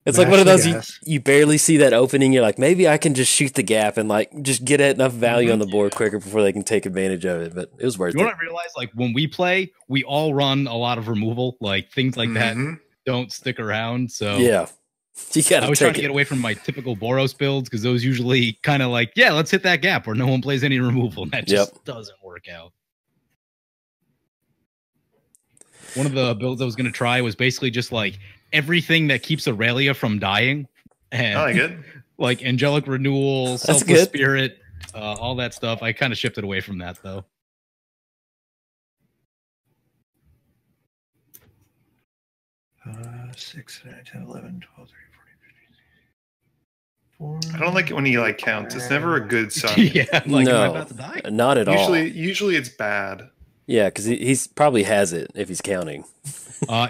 It's like one of those Gas. you barely see that opening. You're like, maybe I can just shoot the gap and like just get enough value on the board quicker before they can take advantage of it. But it was worth You know it. what I realized? Like when we play, we all run a lot of removal. Like things like that don't stick around. So Yeah, you gotta I was trying take to it. get away from my typical Boros builds because those usually kind of like, yeah, let's hit that gap where no one plays any removal. And that just doesn't work out. One of the builds I was going to try was basically just like everything that keeps Aurelia from dying. And I like it. like Angelic Renewal, Selfless good. Spirit, all that stuff. I kind of shifted away from that though. Uh, 6, 9, 10, 11, 12, 13, 14, 15. I don't like it when he like counts. It's never a good sign. Yeah, like am I No, about to die? not at all. Usually it's bad. Yeah, because he's probably has it if he's counting.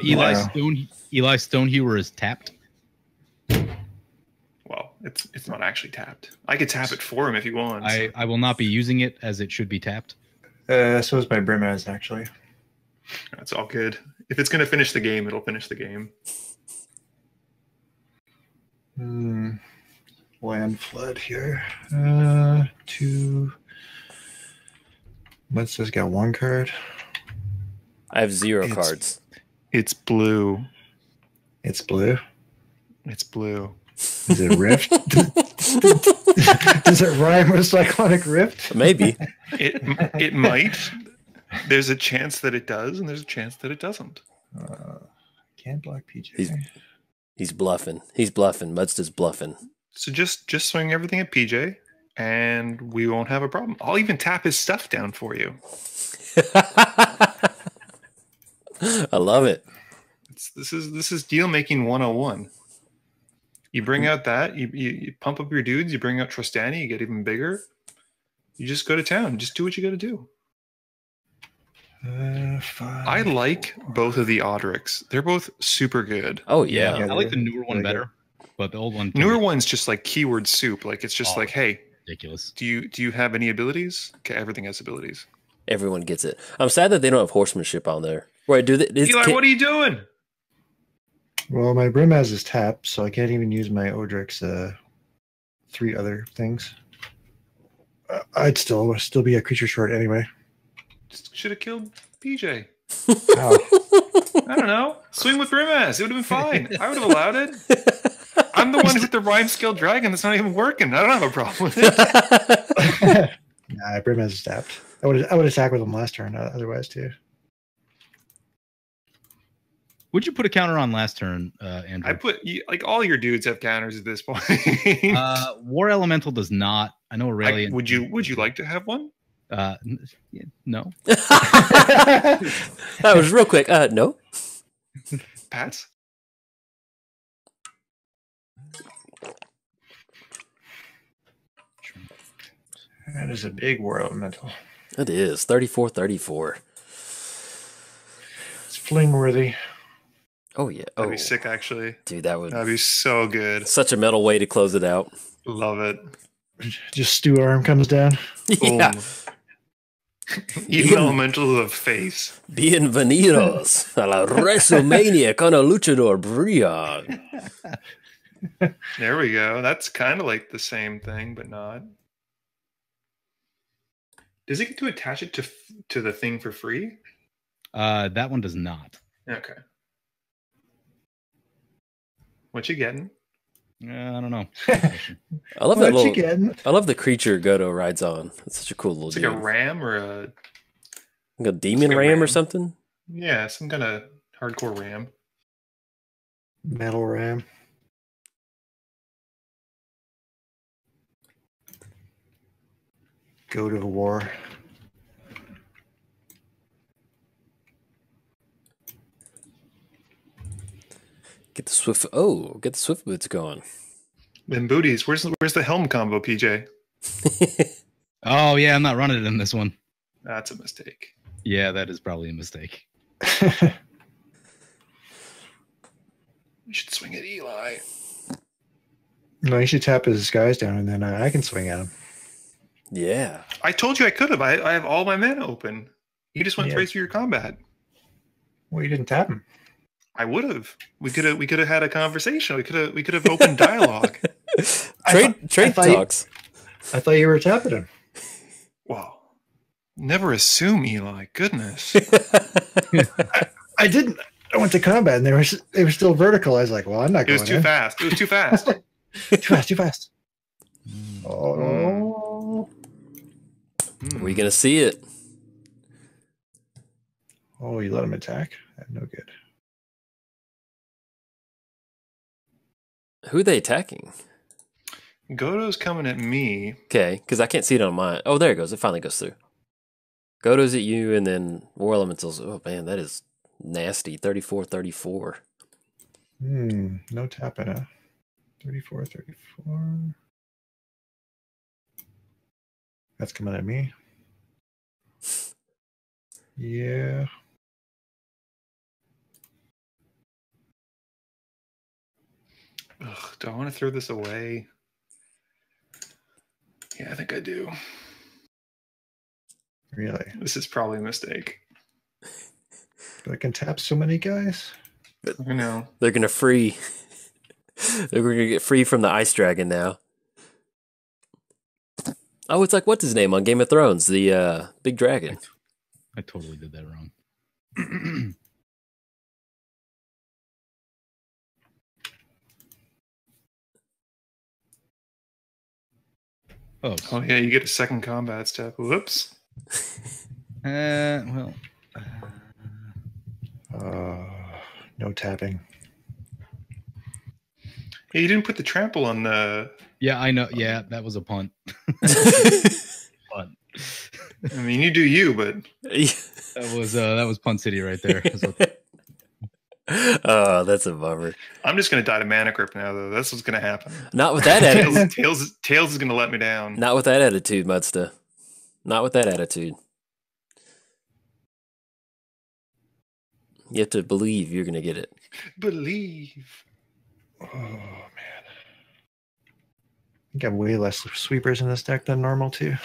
Eli Wow. Stonehewer is tapped. Well, it's not actually tapped. I could tap it for him if he wants. I will not be using it as it should be tapped. So is my Brimaz, actually. That's all good. If it's going to finish the game, it'll finish the game. Land flood here. 2. Mizzet's got 1 card. I have 0 cards. It's blue. It's blue. It's blue. Is it Rift? Does it rhyme with Cyclonic Rift? Maybe. It might. There's a chance that it does, and there's a chance that it doesn't. Can't block PJ. He's bluffing. He's bluffing. Muddstah's bluffing. So just swing everything at PJ, and we won't have a problem. I'll even tap his stuff down for you. I love it. This is deal making 101. You bring out that, you pump up your dudes, you bring out Trostani, you get even bigger. You just go to town. Just do what you got to do. 5. I like both of the Audrics. They're both super good. Oh yeah. Yeah. I like the newer one Really better, but the old one Newer one's just like keyword soup. Like it's just Oh. like, hey, ridiculous. do you have any abilities? Okay, everything has abilities. Everyone gets it. I'm sad that they don't have horsemanship on there. Right? Do they? Eli, what are you doing? Well, my Brimaz is tapped, so I can't even use my Odric's 3 other things. I'd still be a creature short anyway. Just should have killed PJ. Ow. I don't know. Swing with Brimaz. It would have been fine. I would have allowed it. I'm the one with the rhyme scale dragon that's not even working. I don't have a problem with it. Nah, Brimaz is tapped. I would attack with him last turn, otherwise too. Would you put a counter on last turn, Andrew? I put like all your dudes have counters at this point. War Elemental does not. I know Aurelia. Would you like to have one? No. That was real quick. No. Pats? That is a big war elemental. It is 34-34. It's fling worthy. Oh yeah. That'd Oh, be sick, actually. dude, that would That'd be so good. such a metal way to close it out. Love it. Just Stew Arm comes down. Yeah. Boom. Even elementals of face. Bienvenidos a la WrestleMania con el luchador Brian. There we go. That's kind of like the same thing, but not. Does it get to attach it to the thing for free? That one does not. Okay. What you getting? I don't know. I love that What you little. getting? I love the creature Goto rides on. It's such a cool little It's like a dude. ram or a Like a demon like a ram or ram. something. yeah, some kind of hardcore ram. Metal Ram. Go to war. Get the swift. Oh, get the swift boots going. Then booties. Where's the helm combo, PJ? Oh yeah, I'm not running it in this one. That's a mistake. Yeah, that is probably a mistake. You should swing at Eli. No, you should tap his disguise down, and then I can swing at him. Yeah. I told you I could have. I have all my mana open. You just went Yeah. straight through your combat. Well, you didn't tap him. I would have. We could have had a conversation. We could have opened dialogue. Trade talks. I thought you were tapping him. Wow. Never assume, Eli. Goodness. I didn't. I went to combat and they were still vertical. I was like, well, I'm not It going was too in. fast. It was too fast. Too fast. Oh. We're gonna see it. Oh, you let him attack? No good. Who are they attacking? Godo's coming at me. Okay, because I can't see it on mine. Oh, there it goes. It finally goes through. Godo's at you, and then War Elementals. Oh, man, that is nasty. 34-34. No tapping, huh? 34. That's coming at me. Yeah. Ugh, do I want to throw this away? Yeah, I think I do. Really? This is probably a mistake. But I can tap so many guys. I know. They're gonna free. They're gonna get free from the Ice Dragon now. Oh, it's like what's his name on Game of Thrones, the big dragon. I totally did that wrong. Oh yeah, you get a second combat step. Whoops. Well. No tapping. Hey, you didn't put the trample on the. Yeah, I know. Yeah, that was a punt. Punt. I mean, you do you, but that was Punt City right there. Oh, that's a bummer. I'm just gonna die to Mana Crypt now, though. That's what's gonna happen. Not with that attitude. Tails is gonna let me down. Not with that attitude, Muddstah. Not with that attitude. You have to believe you're gonna get it. Believe. Oh man. I think I have way less sweepers in this deck than normal too.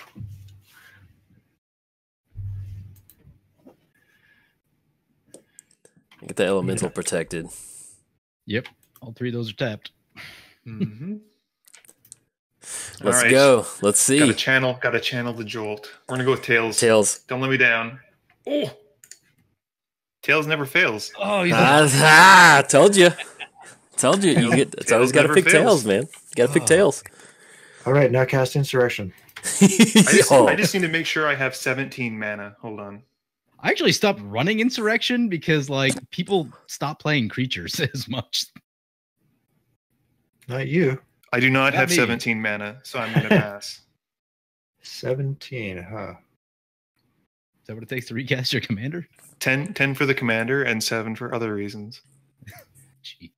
Get the elemental protected. Yep, all three of those are tapped. Mm-hmm. Let's go. Let's see. Got to channel the jolt. We're gonna go with Tails. Tails. Don't let me down. Oh, Tails never fails. Oh, told you. Told you. It's always got to pick Tails, man. You got to pick Tails. All right, now cast Insurrection. I just need to make sure I have 17 mana. Hold on. I actually stopped running Insurrection because people stopped playing creatures as much. Not you. I do not have me. 17 mana, so I'm going to pass. 17, huh? Is that what it takes to recast your commander? 10 for the commander and 7 for other reasons. Gee.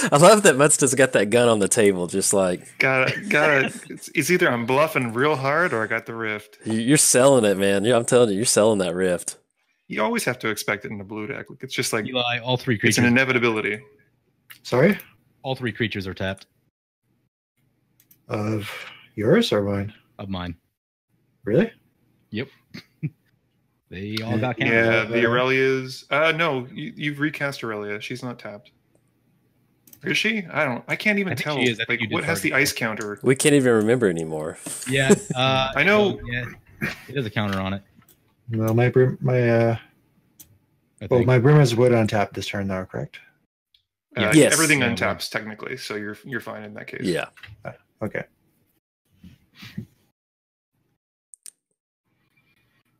I love that Muddstah's got that gun on the table, just like Got it. It's either I'm bluffing real hard or I got the rift. you're selling it, man. I'm telling you, you're selling that rift. You always have to expect it in a blue deck. It's just like Eli, all three it's creatures. an inevitability. Sorry? All three creatures are tapped. Of yours or mine? Of mine. Really? Yep. They all got counted. Yeah, the Aurelia's. No, you've recast Aurelia. She's not tapped. Is she? I can't even tell. she is. I think Like, you did what has the target ice counter? We can't even remember anymore. Yeah. I know. Yeah, it has a counter on it. No, my Brim has wood on tap this turn though, correct? Yes. Everything Yeah, untaps technically, so you're fine in that case. Yeah. Okay.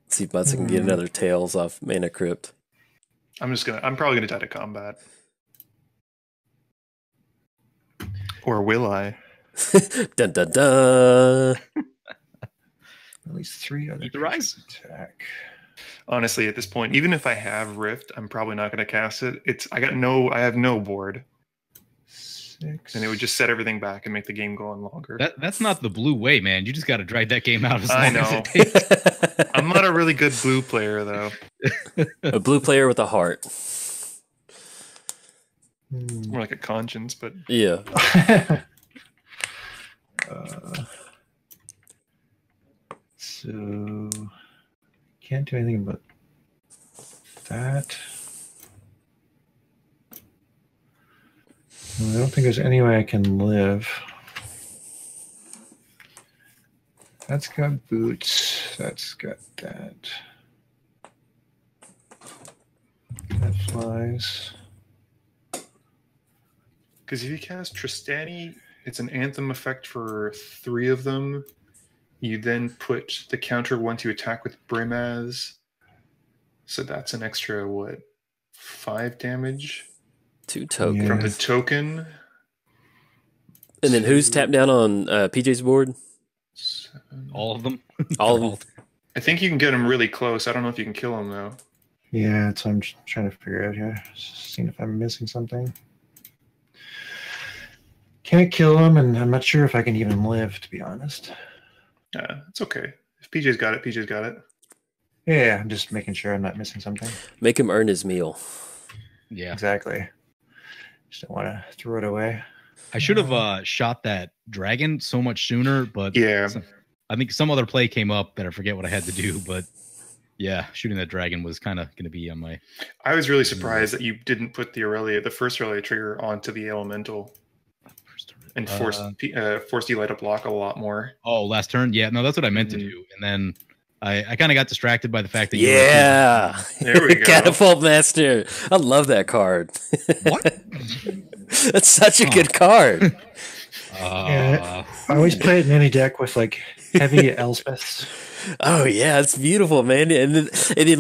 Let's see if Muddstah can get another Tails off Mana Crypt. I'm probably gonna die to combat. Or will I? Dun dun dun. At least 3 other Eat the rice. attack. Honestly, at this point, even if I have Rift, I'm probably not going to cast it. I have no board, 6. and it would just set everything back and make the game go on longer. That's not the blue way, man. You just got to drag that game out as I long as know. it takes. I'm not a really good blue player, though. A blue player with a heart. More like a conscience, but Yeah. So can't do anything about that. I don't think there's any way I can live. That's got boots. That's got that. That flies. Because if you cast Trostani, it's an anthem effect for 3 of them. You then put the counter once you attack with Brimaz. So that's an extra, what, 5 damage? 2 tokens. From the token. And then who's tapped down on PJ's board? 7. All of them. All of them. I think you can get him really close. I don't know if you can kill him, though. Yeah, that's what I'm trying to figure out here. Seeing if I'm missing something. Can't kill him, and I'm not sure if I can even live, to be honest. It's okay. If PJ's got it, PJ's got it. Yeah, I'm just making sure I'm not missing something. Make him earn his meal. Yeah. Exactly. Just don't want to throw it away. I should have shot that dragon so much sooner, but Yeah. I think some other play came up that I forget what I had to do, but yeah, shooting that dragon was kind of going to be on my... I was really surprised that you didn't put the first Aurelia trigger onto the elemental and forced Eli to block a lot more. Oh, last turn? Yeah, no, that's what I meant to do. And then I kind of got distracted by the fact that Yeah. There we go. Catapult Master. I love that card. What? That's such a good card. Yeah, I always play it in any deck with like heavy Elspeths. Oh yeah, it's beautiful, man. And then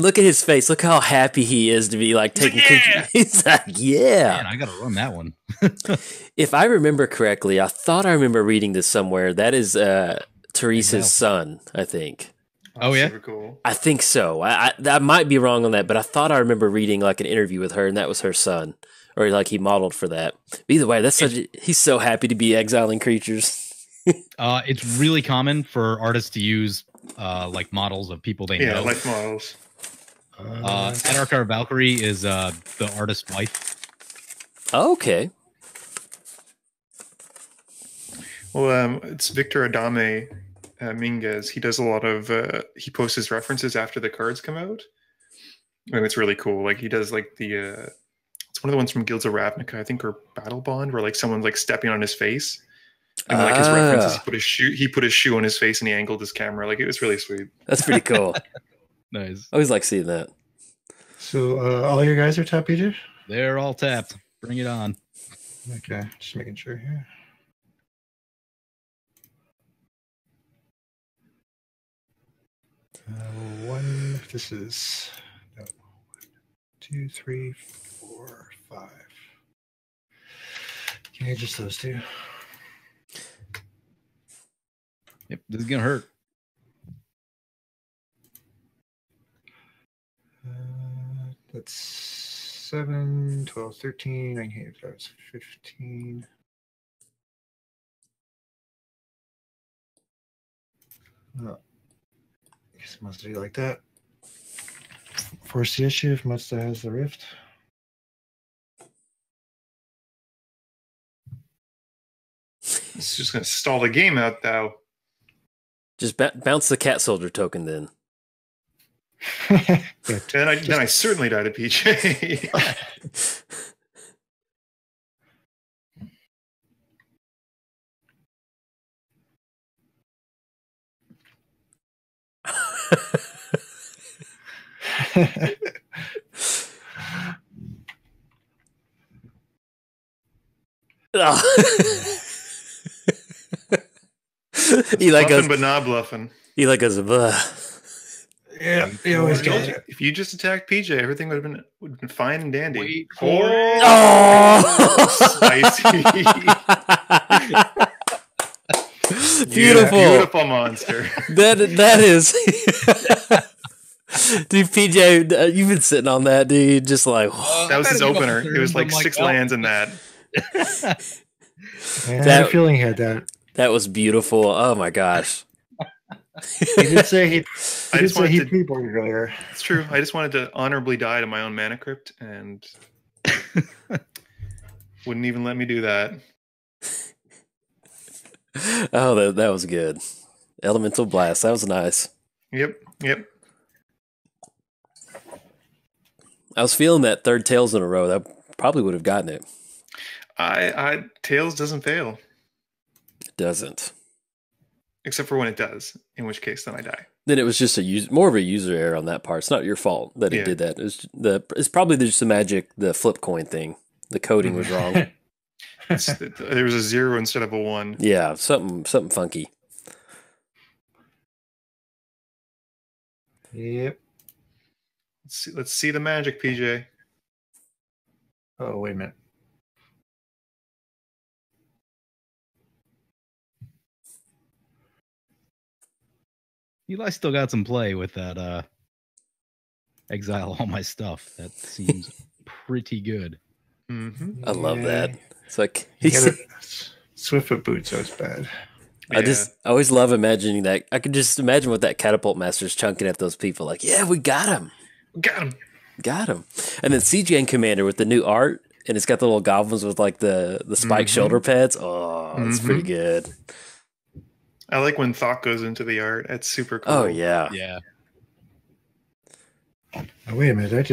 look at his face. Look how happy he is to be like taking. He's like, yeah. Man, I got to run that one. If I remember correctly, I thought I remember reading this somewhere. That is Teresa's son, I think. Oh yeah, Super cool. I think so. I might be wrong on that, but I thought I remember reading like an interview with her, and that was her son, or like he modeled for that. But either way, he's so happy to be exiling creatures. It's really common for artists to use like models of people they know. Yeah, life models. Anarchar Valkyrie is the artist's wife. Okay. Well, it's Victor Adame Minguez. He does a lot of he posts his references after the cards come out, and it's really cool. Like he does like the it's one of the ones from Guilds of Ravnica, I think, or Battle Bond, where like someone's like stepping on his face, and like his references, he put his shoe on his face and he angled his camera. Like it was really sweet. That's pretty cool. Nice. I always like seeing that. So all your guys are top PJ? They're all tapped. Bring it on. Okay, just making sure here. One. This is 2, 3, 4, 5. Okay, just those 2. Yep, this is gonna hurt. That's 7, 12, 13, 19, 15. Oh. I guess MTGMuddstah do like that. Force the issue if MTGMuddstah has the rift. It's just gonna stall the game out, though. Just bounce the cat soldier token then. Then I certainly died at PJ. Eli Bluffing, goes, but not bluffing. Eli goes, "Ugh." Yeah, you always get it. If you just attacked PJ, everything would have been fine and dandy. Wait for Oh, spicy. Beautiful. Beautiful monster. That is. Dude, PJ, you've been sitting on that, dude. Just like, That was his opener. It was like 6 lands in that. I had a feeling he had that. that was beautiful. Oh my gosh. He did say he wanted to- pre-boarded earlier. It's true. I just wanted to honorably die to my own mana crypt, and wouldn't even let me do that. Oh, that was good. Elemental Blast. That was nice. Yep. I was feeling that third Tails in a row. That probably would have gotten it. Tails doesn't fail. It doesn't. Except for when it does, in which case then I die. Then it was just more of a user error on that part. It's not your fault that it did that. It's probably just the flip coin thing. The coding was wrong. There was a 0 instead of a 1. Yeah, something funky. Yep. Let's see the magic, PJ. Oh, wait a minute. Eli still got some play with that exile all my stuff. That seems pretty good. Mm-hmm. I love that. It's like Swiftfoot boots, so it's bad. I always love imagining that. I could just imagine what that catapult master's chunking at those people. Like, yeah, we got him. Got him. And then CGN Commander with the new art, and it's got the little goblins with like the spiked shoulder pads. Oh, it's pretty good. I like when thought goes into the art. It's super cool. Oh, yeah. Yeah. Oh, wait a minute.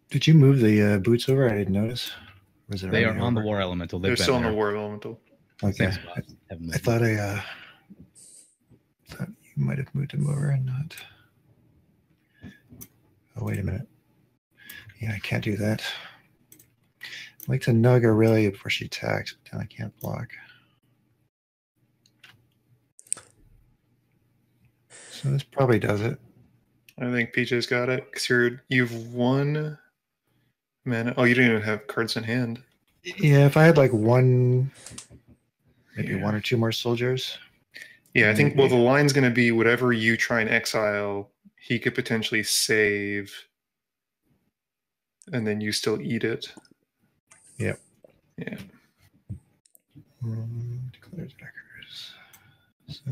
Did you move the boots over? I didn't notice. Was it They are on the War Elemental. They're still on the War Elemental. Okay. I thought you might have moved them over and not. Oh, wait a minute. Yeah, I can't do that. I'd like to nug Aurelia before she attacks, but then I can't block. So this probably does it. I think PJ's got it because you've won mana. Oh, you don't even have cards in hand. Yeah, if I had like one or two more soldiers. Yeah, I think the line's going to be whatever you try and exile, he could potentially save, and then you still eat it. Yep. Yeah. Declare attackers. So,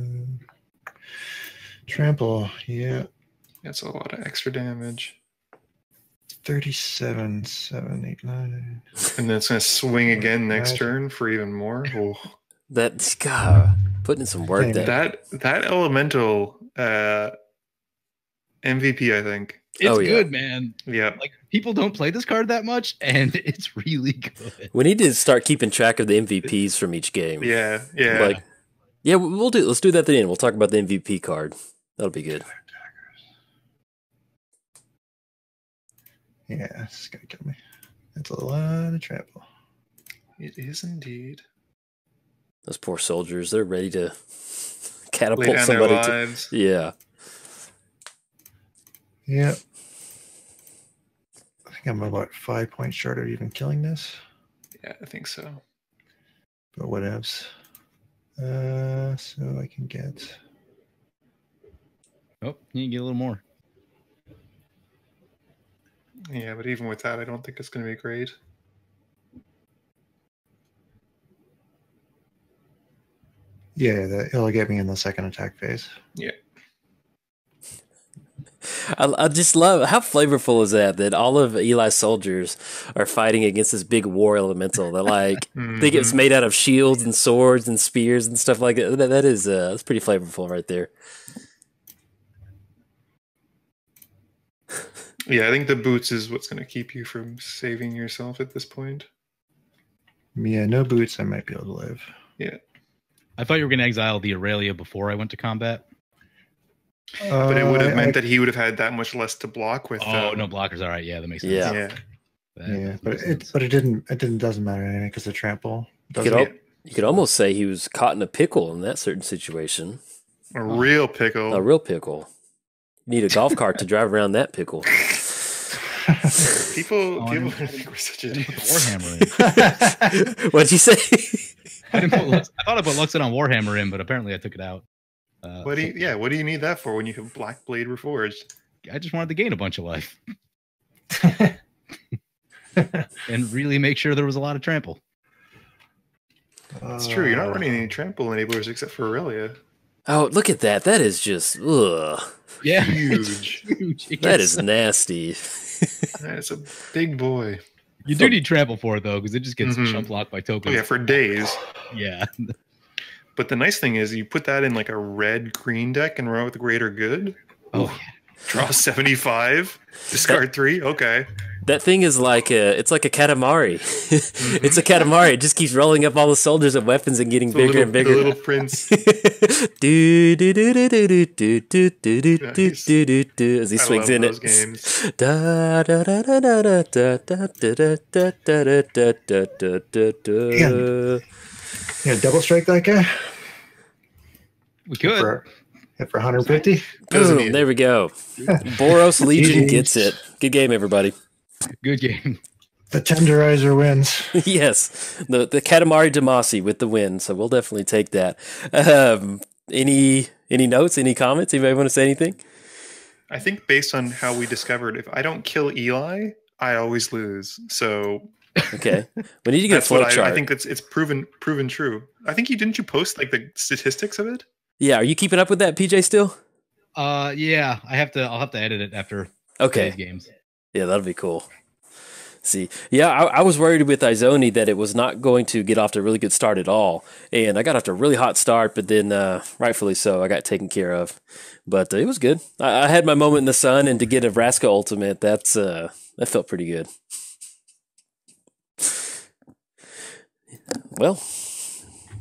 trample, yeah. That's a lot of extra damage. 37, 7, 8, 9. And then it's going to swing again next turn for even more. Oh. That's putting in some work there. That elemental MVP, I think. It's good, man. Yeah. Like, people don't play this card that much, and it's really good. We need to start keeping track of the MVPs from each game. Yeah. Let's do that at the end. We'll talk about the MVP card. That'll be good. Yeah, this is gonna kill me. That's a lot of trample. It is indeed. Those poor soldiers, they're ready to catapult lay down somebody. Their lives. Yeah. Yeah. I think I'm about 5 points short of even killing this. Yeah, I think so. But whatevs. So I can get. Oh, you can get a little more. Yeah, but even with that, I don't think it's going to be great. Yeah, it'll get me in the second attack phase. Yeah. I just love how flavorful is that all of Eli's soldiers are fighting against this big war elemental that think it's made out of shields and swords and spears and stuff like that. That's pretty flavorful right there. Yeah, I think the boots is what's going to keep you from saving yourself at this point. Yeah, no boots, I might be able to live. Yeah. I thought you were going to exile the Aurelia before I went to combat. But it would have meant that he would have had that much less to block with. Oh, no blockers. All right, yeah, that makes sense. Yeah, but it didn't doesn't matter anything because the trample. You could almost say he was caught in a pickle in that certain situation. A real pickle. A real pickle. You need a golf cart to drive around that pickle. People think we're such idiots. Warhammer in. What'd you say? I thought I put Luxon on Warhammer in, but apparently I took it out. What do you need that for when you have Black Blade Reforged? I just wanted to gain a bunch of life. And really make sure there was a lot of trample. It's true. You're not running any trample enablers except for Aurelia. Oh, look at that. That is just, ugh. Yeah. Huge. That is nasty. That's a big boy. You do need trample for it, though, because it just gets chump locked by tokens. Oh, yeah, for days. Yeah. But the nice thing is you put that in like a red-green deck and run with greater good. Oh, yeah. Draw 75, discard 3. Okay. That thing is like it's like a katamari. It's a katamari. It just keeps rolling up all the soldiers and weapons and getting bigger and bigger. The little prince. As he swings in it. Games. Yeah, double strike that guy. We could. Hit for 150. Boom, there we go. Boros Legion gets it. Good game, everybody. Good game. The tenderizer wins. Yes, the Katamari Damacy with the win. So we'll definitely take that. Any notes? Any comments? Anybody want to say anything? I think based on how we discovered, if I don't kill Eli, I always lose. So okay, we need to get a flow chart. I think it's proven true. I think didn't you post like the statistics of it? Yeah, are you keeping up with that, PJ? Still? Yeah. I'll have to edit it after today's games. Yeah, that'll be cool. See, yeah, I was worried with Izoni that it was not going to get off to a really good start at all, and I got off to a really hot start, but then rightfully so, I got taken care of. But it was good. I had my moment in the sun, and to get a Vraska ultimate, that felt pretty good. Well,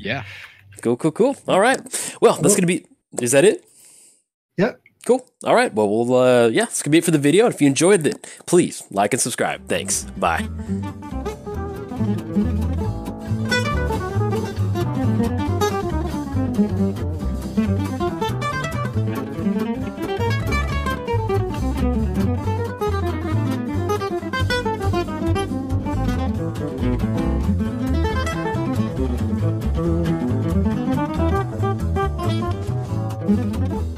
yeah. Cool. All right. Well, that's going to be... Is that it? Yep. Cool. All right. Well, that's going to be it for the video. And if you enjoyed it, please like and subscribe. Thanks. Bye. Thank you.